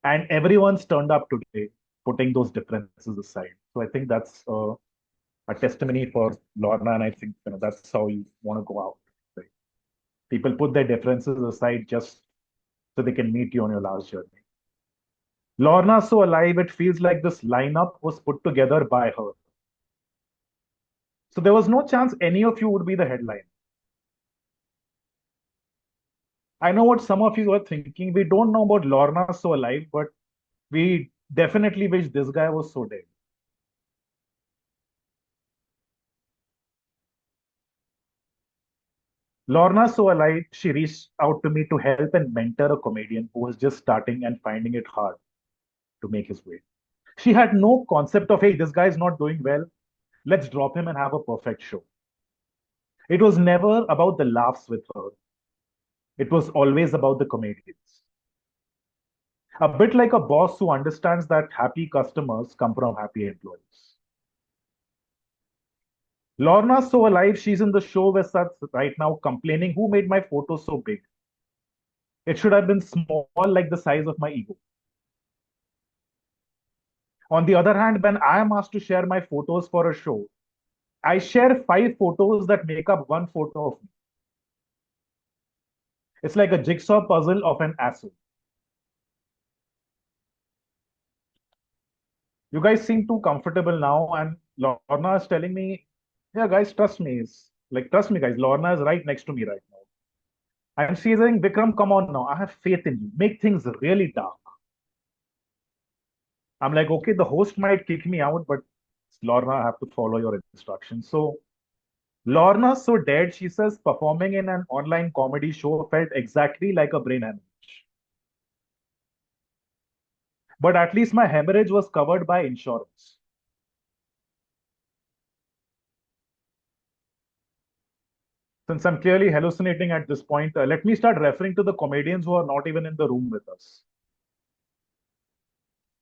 And everyone's turned up today, putting those differences aside. So I think that's a testimony for Lorna, and I think that's how you want to go out. Right? People put their differences aside just so they can meet you on your last journey. Lorna's so alive, it feels like this lineup was put together by her. So there was no chance any of you would be the headline. I know what some of you are thinking. We don't know about Lorna so alive, but we definitely wish this guy was so dead. Lorna so alive, she reached out to me to help and mentor a comedian who was just starting and finding it hard to make his way. She had no concept of, hey, this guy is not doing well. Let's drop him and have a perfect show. It was never about the laughs with her. It was always about the comedians. A bit like a boss who understands that happy customers come from happy employees. Lorna's so alive, she's in the show with us right now complaining, who made my photo so big? It should have been small, like the size of my ego. On the other hand, when I am asked to share my photos for a show, I share 5 photos that make up one photo of me. It's like a jigsaw puzzle of an asshole. You guys seem too comfortable now, and Lorna is telling me, yeah, guys, trust me. It's like, trust me, guys, Lorna is right next to me right now. And she's saying, Vikram, come on now. I have faith in you. Make things really dark. I'm like, okay, the host might kick me out, but Lorna, I have to follow your instructions. So Lorna's so dead, she says, performing in an online comedy show felt exactly like a brain hemorrhage. But at least my hemorrhage was covered by insurance. Since I'm clearly hallucinating at this point, let me start referring to the comedians who are not even in the room with us.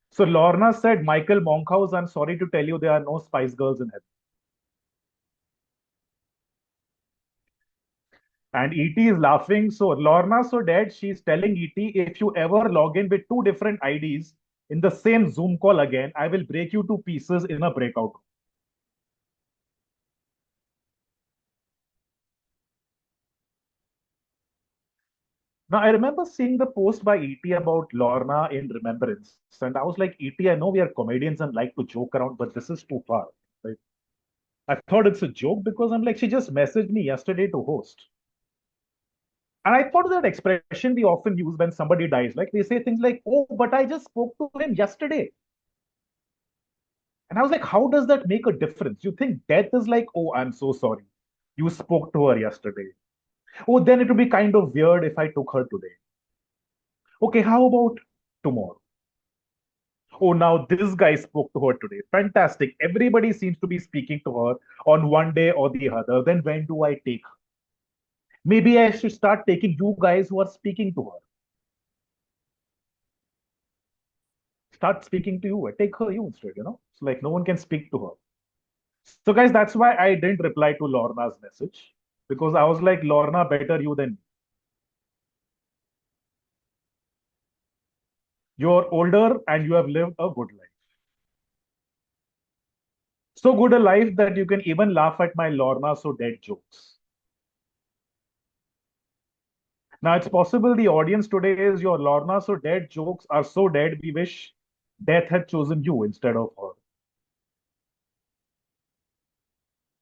So Lorna said, Michael Monkhouse, I'm sorry to tell you there are no Spice Girls in heaven. And E.T. is laughing. So Lorna's so dead, she's telling E.T., if you ever log in with 2 different IDs in the same Zoom call again, I will break you to pieces in a breakout room. Now, I remember seeing the post by E.T. about Lorna in Remembrance. And I was like, E.T., I know we are comedians and like to joke around, but this is too far. Right? I thought it's a joke because I'm like, she just messaged me yesterday to host. And I thought that expression we often use when somebody dies, like they say things like, oh, but I just spoke to him yesterday. And I was like, how does that make a difference? You think death is like, oh, I'm so sorry. You spoke to her yesterday. Oh, then it would be kind of weird if I took her today. Okay, how about tomorrow? Oh, now this guy spoke to her today. Fantastic. Everybody seems to be speaking to her on one day or the other. Then when do I take her? Maybe I should start taking you guys who are speaking to her. Start speaking to you. Take her you instead, So like no one can speak to her. So guys, that's why I didn't reply to Lorna's message. Because I was like, Lorna, better you than me. You're older and you have lived a good life. So good a life that you can even laugh at my Lorna so dead jokes. Now it's possible the audience today is your Lorna so dead jokes are so dead we wish death had chosen you instead of her.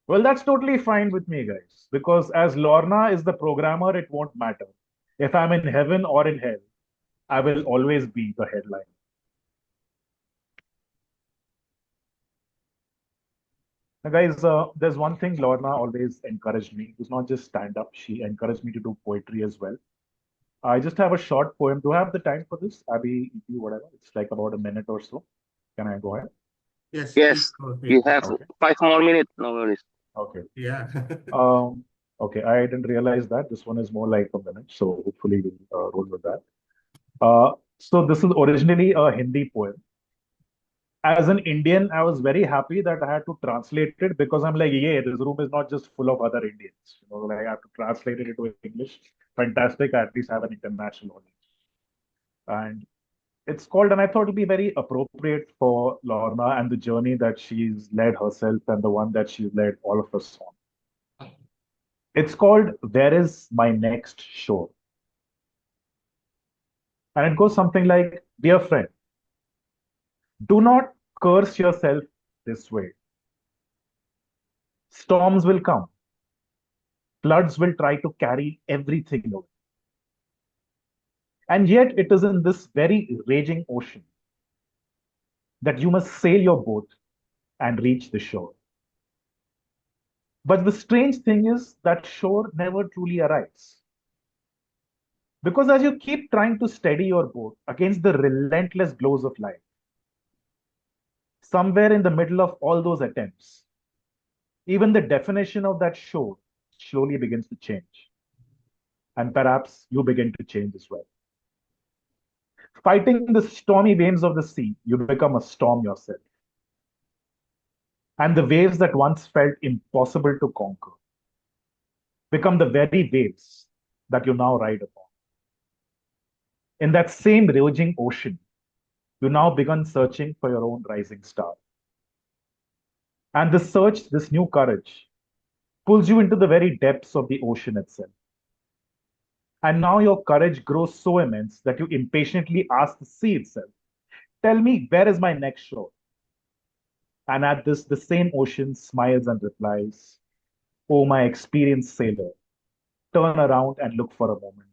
Well, that's totally fine with me, guys, because as Lorna is the programmer, it won't matter. If I'm in heaven or in hell, I will always be the headline. Now, guys, there's one thing Lorna always encouraged me. It was not just stand up, she encouraged me to do poetry as well. I just have a short poem. Do I have the time for this? Abby, EP, whatever. It's like about a minute or so. Can I go ahead? Yes, please Yes, go you ahead. have Okay. 5 more minutes. No worries. Okay. Yeah. Okay, I didn't realize that. This one is more like a minute, so hopefully we'll roll with that. So this is originally a Hindi poem. As an Indian, I was very happy that I had to translate it because I'm like, yeah, this room is not just full of other Indians. Like I have to translate it into English. Fantastic. I at least have an international audience. And it's called, and I thought it'd be very appropriate for Lorna and the journey that she's led herself and the one that she's led all of us on. It's called Where is My Next Shore? And it goes something like, Dear friend, do not curse yourself this way. Storms will come. Floods will try to carry everything away. And yet it is in this very raging ocean that you must sail your boat and reach the shore. But the strange thing is that shore never truly arrives. Because as you keep trying to steady your boat against the relentless blows of life, somewhere in the middle of all those attempts, even the definition of that shore slowly begins to change. And perhaps you begin to change as well. Fighting the stormy waves of the sea, you become a storm yourself. And the waves that once felt impossible to conquer become the very waves that you now ride upon. In that same raging ocean, you now begin searching for your own rising star. And this search, this new courage, pulls you into the very depths of the ocean itself. And now your courage grows so immense that you impatiently ask the sea itself, tell me, where is my next shore? And at this, the same ocean smiles and replies, oh, my experienced sailor, turn around and look for a moment.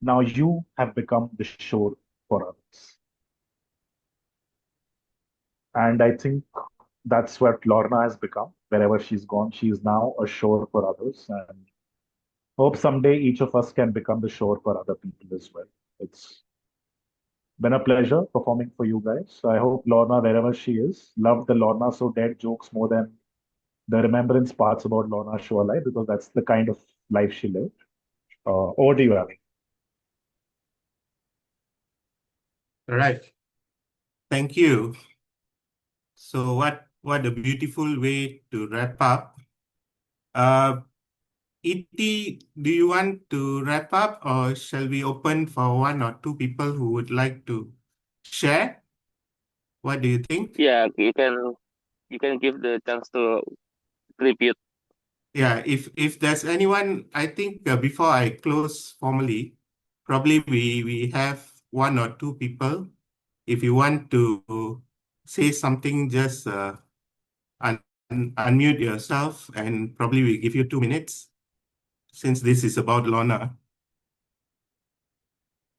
Now you have become the shore for others. And I think that's what Lorna has become. Wherever she's gone, she is now a shore for others. And hope someday each of us can become the shore for other people as well. It's been a pleasure performing for you guys. I hope Lorna, wherever she is, loved the Lorna So Dead jokes more than the remembrance parts about Lorna Show Alive, because that's the kind of life she lived. Over to you, Abby. All right. Thank you. So what a beautiful way to wrap up. E.T., do you want to wrap up, or shall we open for one or two people who would like to share? What do you think? Yeah, you can give the chance to tribute. Yeah, if there's anyone, I think before I close formally, probably we have one or two people. If you want to say something, just unmute yourself, and probably we give you 2 minutes, since this is about Lorna.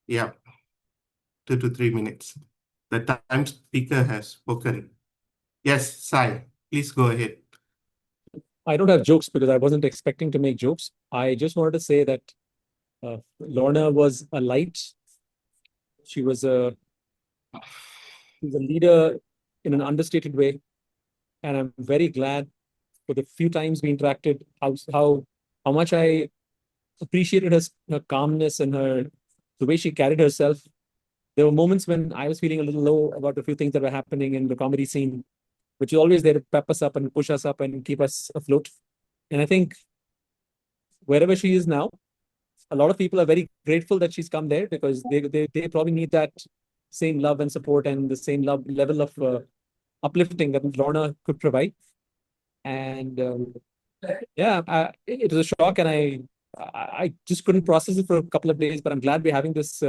Yeah, 2 to 3 minutes. The time speaker has spoken. Yes, Sai, please go ahead. I don't have jokes because I wasn't expecting to make jokes. I just wanted to say that Lorna was a light. She was a leader in an understated way. And I'm very glad for the few times we interacted, how much I appreciated her calmness and the way she carried herself. There were moments when I was feeling a little low about a few things that were happening in the comedy scene, which is always there to pep us up and push us up and keep us afloat. And I think wherever she is now, a lot of people are very grateful that she's come there, because they probably need that same love and support and the same level of uplifting that Lorna could provide. And yeah, it was a shock, and I just couldn't process it for a couple of days. But I'm glad we're having this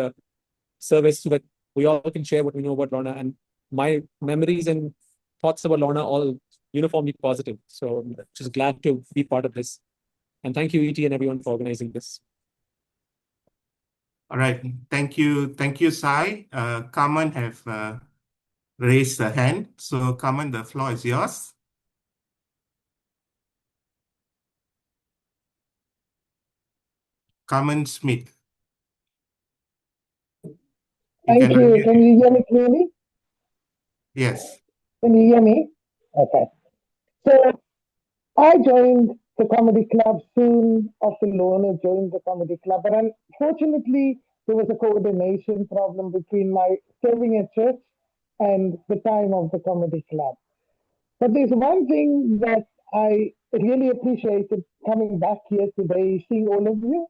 service so that we all can share what we know about Lorna. And my memories and thoughts about Lorna all uniformly positive. So I'm just glad to be part of this. And thank you, ET, and everyone for organizing this. All right, thank you, Sai. Carmen have raised a hand. So Carmen, the floor is yours. Carmen Smith. Thank you. Can you hear me clearly? Yes. Can you hear me? Okay. So I joined the comedy club soon after Lorna joined the comedy club, but unfortunately there was a coordination problem between my serving at church and the time of the comedy club. But there's one thing that I really appreciated coming back here today, seeing all of you.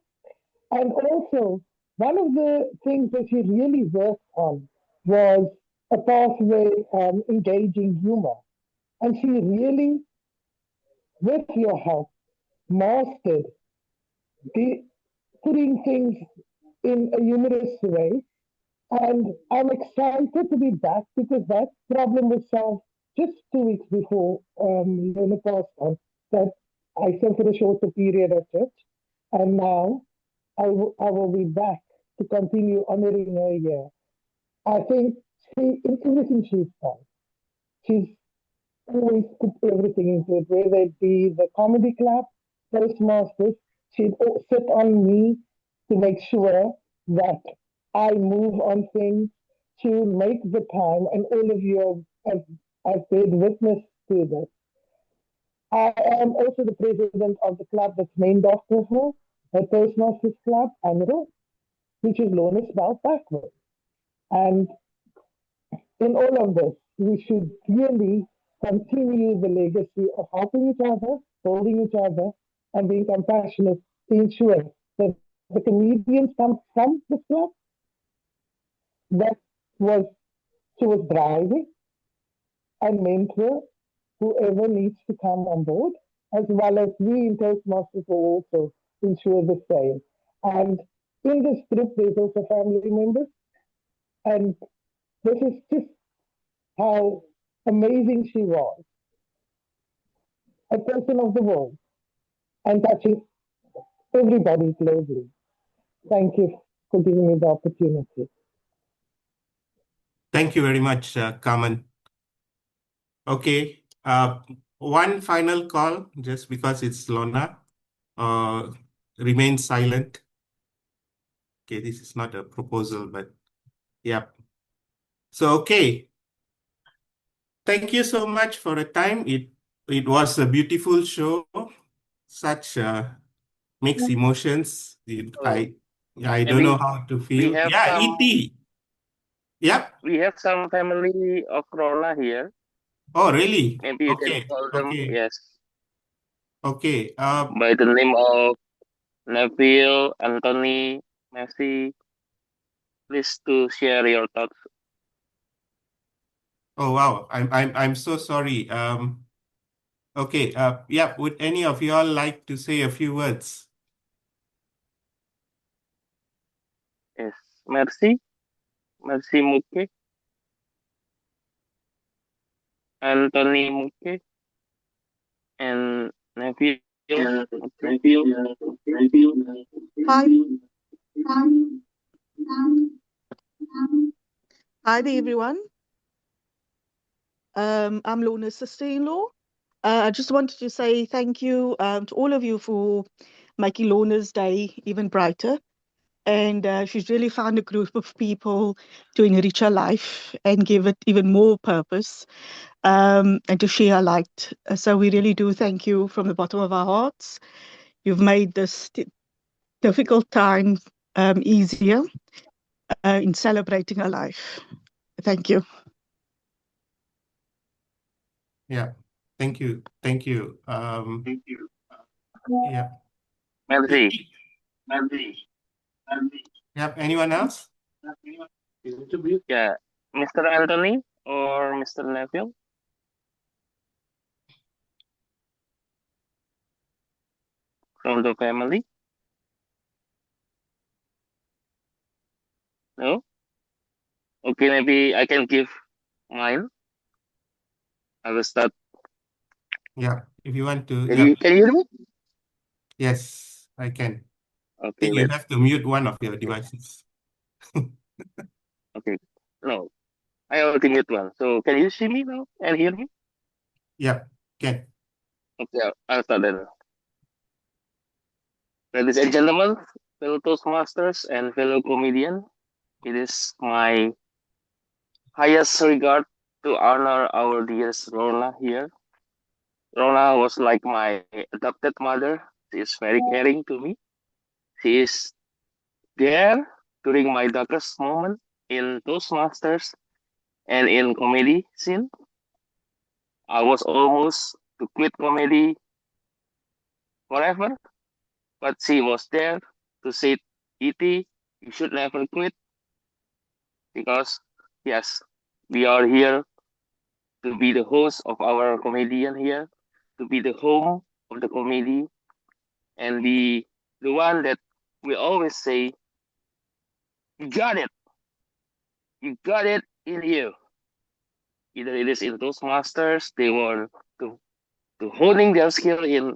And also, one of the things that she really worked on was a pathway engaging humor. And she really, with your help, mastered putting things in a humorous way. And I'm excited to be back because that problem was solved just 2 weeks before Lorna passed on. That I served for a shorter period at church. And now I will be back to continue honoring her here. I think in everything she's done, she's always put everything into it, whether it be the comedy club, Toastmasters. She'd sit on me to make sure that I move on things. She would make the time, and all of you have paid witness to this. I am also the president of the club that's named after her, the Toastmasters Club, Anro, which is Lorna spelled backwards. And in all of this, we should really continue the legacy of helping each other, holding each other, and being compassionate to ensure that the comedians come from the club that was she was driving and mentor whoever needs to come on board, as well as we in Toastmasters will also ensure the same. And in this group, there's also family members, and this is just how amazing she was, a person of the world, and touching everybody globally. Thank you for giving me the opportunity. Thank you very much, Carmen. Okay, one final call, just because it's Lorna. Remain silent. Okay, this is not a proposal, but yeah. So, okay. Thank you so much for the time. It was a beautiful show. Such mixed emotions. I don't know Maybe how to we feel. have Yeah, some E.T. Yep. we have some family of Rona here. Oh, really? Maybe you can Okay. call them, Okay. yes, Okay. by the name of Neville, Anthony, Messi. Please to share your thoughts. Oh, wow. I'm so sorry. Okay. Yeah. Would any of you all like to say a few words? Yes, Mercy, Mercy Muke, Anthony Muke, and Neville Muke. Hi, hi there, everyone. I'm Lorna's sister-in-law. I just wanted to say thank you to all of you for making Lorna's day even brighter. And she's really found a group of people to enrich her life and give it even more purpose and to share her light. So we really do thank you from the bottom of our hearts. You've made this difficult time easier in celebrating her life. Thank you. Yeah. Thank you. Thank you. Yeah. Mercy. E.T. Yeah. Anyone else? Yeah, Mr. Anthony or Mr. Neville. From the family? No? Okay, maybe I can give mine. I will start. Yeah. If you want to. Can Yeah. you hear me? Yes, I can. I Okay, think you wait. have to mute one of your Okay. devices. Okay. No, I already mute one. So can you see me now and hear me? Yeah. Can. Okay, I'll start then. Ladies and gentlemen, fellow Toastmasters and fellow comedian, it is my highest regard to honor our dearest Rona here. Rona was like my adopted mother. She is very caring to me. She is there during my darkest moment in Toastmasters and in comedy scene. I was almost to quit comedy forever, but she was there to say, "E.T., you should never quit because, yes, we are here to be the host of our comedian here, to be the home of the comedy, and be the one that we always say, you got it, you got it in you." Either it is in Toastmasters, they were to, to honing their skill in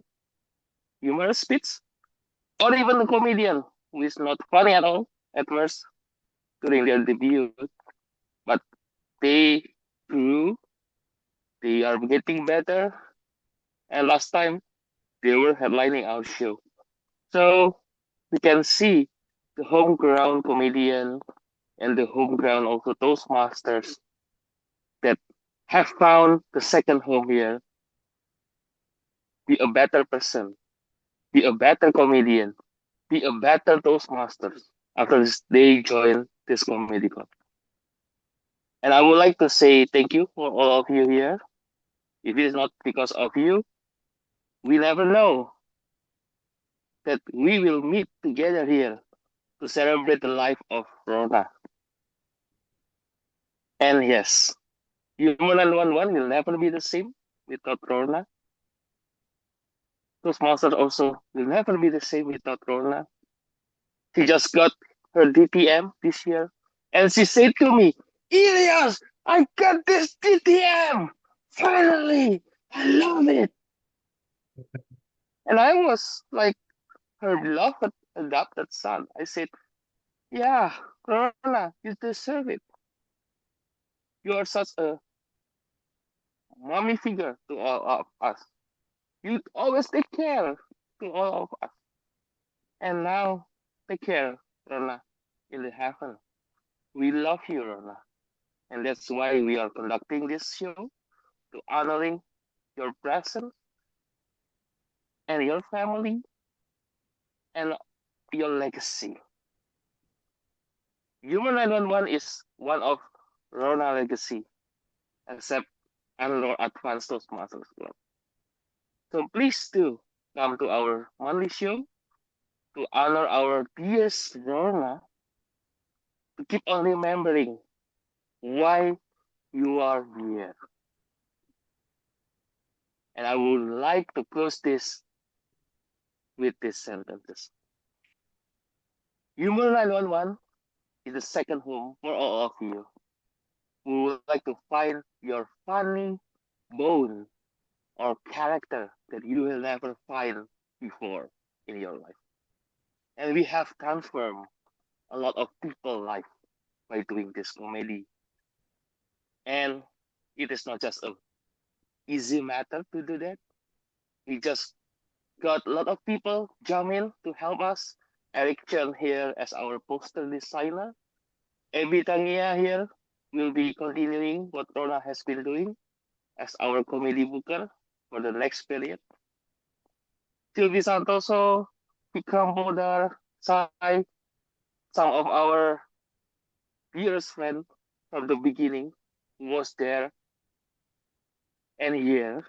humorous speech, or even the comedian who is not funny at all at first during their debut, but they grew, they are getting better, and last time they were headlining our show. So we can see the home ground comedian and the home ground also Toastmasters that have found the second home here. Be a better person, be a better comedian, be a better Toastmasters after they join this comedy club. And I would like to say thank you for all of you here. If it is not because of you, we never know that we will meet together here to celebrate the life of Rona. And yes, Humor911 will never be the same without Rona. Toastmasters also will never be the same without Rona. She just got her DTM this year, and she said to me, Elias, I got this DTM! Finally! I love it! And I was like her beloved adopted son. I said, yeah, Rona, you deserve it. You are such a mommy figure to all of us. You always take care to all of us. And now, take care, Rona, in the heaven. We love you, Rona. And that's why we are conducting this show to honoring your presence and your family and your legacy. Humor911 is one of Rona legacy, except Anlor Advanced Toastmasters Club. So please do come to our monthly show to honor our dearest Rona, to keep on remembering why you are here. And I would like to close this with these sentences. Humor911 is the second home for all of you. We would like to find your funny bone or character that you will never find before in your life. And we have transformed a lot of people's life by doing this comedy. And it is not just an easy matter to do that. We just got a lot of people jump in to help us. Eric Chen here as our poster designer. Abby Tangia here will be continuing what Rona has been doing as our comedy booker for the next period. Sylvie Santoso, Vikram Bodar, Sai, some of our dearest friends from the beginning was there and here.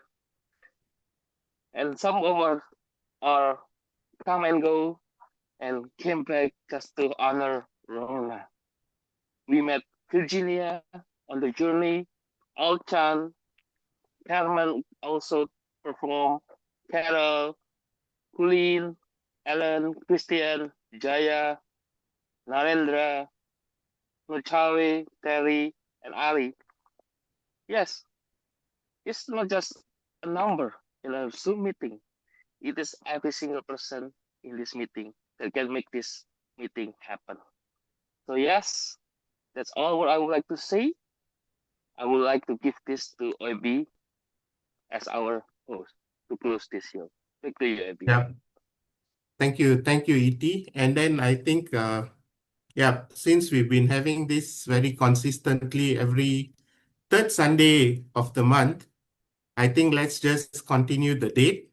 And some of us are come and go and came back just to honor Rona. We met Virginia on the journey, Alchan, Carmen also performed, Carol, Kulin, Ellen, Christian, Jaya, Narendra, Nuchawi, Terry, and Ali. Yes, it's not just a number in a Zoom meeting. It is every single person in this meeting that can make this meeting happen. So yes, that's all what I would like to say. I would like to give this to OB as our host to close this show. Back to you, OB. Yeah. Thank you, E.T. And then I think, yeah, since we've been having this very consistently every third Sunday of the month, I think let's just continue the date,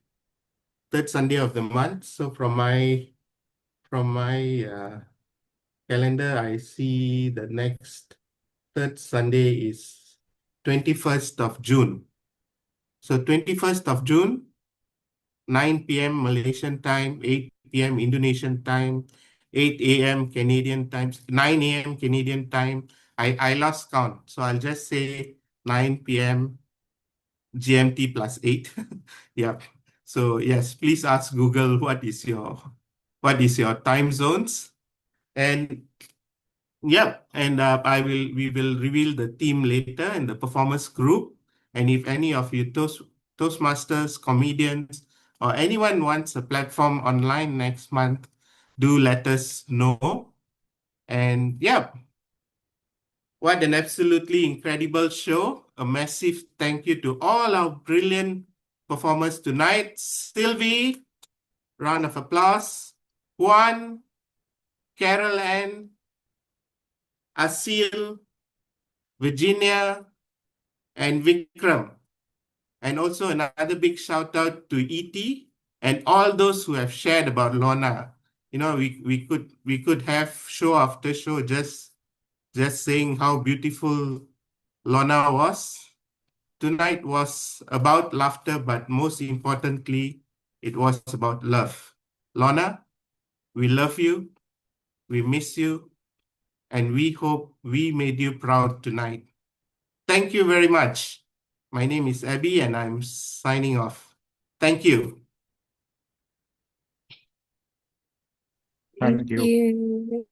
third Sunday of the month. So from my calendar, I see the next third Sunday is 21st of June. So 21st of June, 9 p.m. Malaysian time, 8 p.m. Indonesian time, 8 a.m. Canadian time, 9 a.m. Canadian time. I lost count, so I'll just say 9 p.m. GMT plus 8. Yeah. So yes, please ask Google what is your time zones. And yeah, and we will reveal the team later in the performance group. And if any of you Toastmasters, comedians, or anyone wants a platform online next month, do let us know. And yeah, what an absolutely incredible show. A massive thank you to all our brilliant performers tonight. Sylvie, round of applause. Juan, Carol Ann, Asil, Virginia, and Vikram. And also another big shout out to E.T. and all those who have shared about Lorna. You know, we could have show after show just saying how beautiful Lorna was. Tonight was about laughter, but most importantly, it was about love. Lorna, we love you, we miss you, and we hope we made you proud tonight. Thank you very much. My name is Abby, and I'm signing off. Thank you. Thank you. You.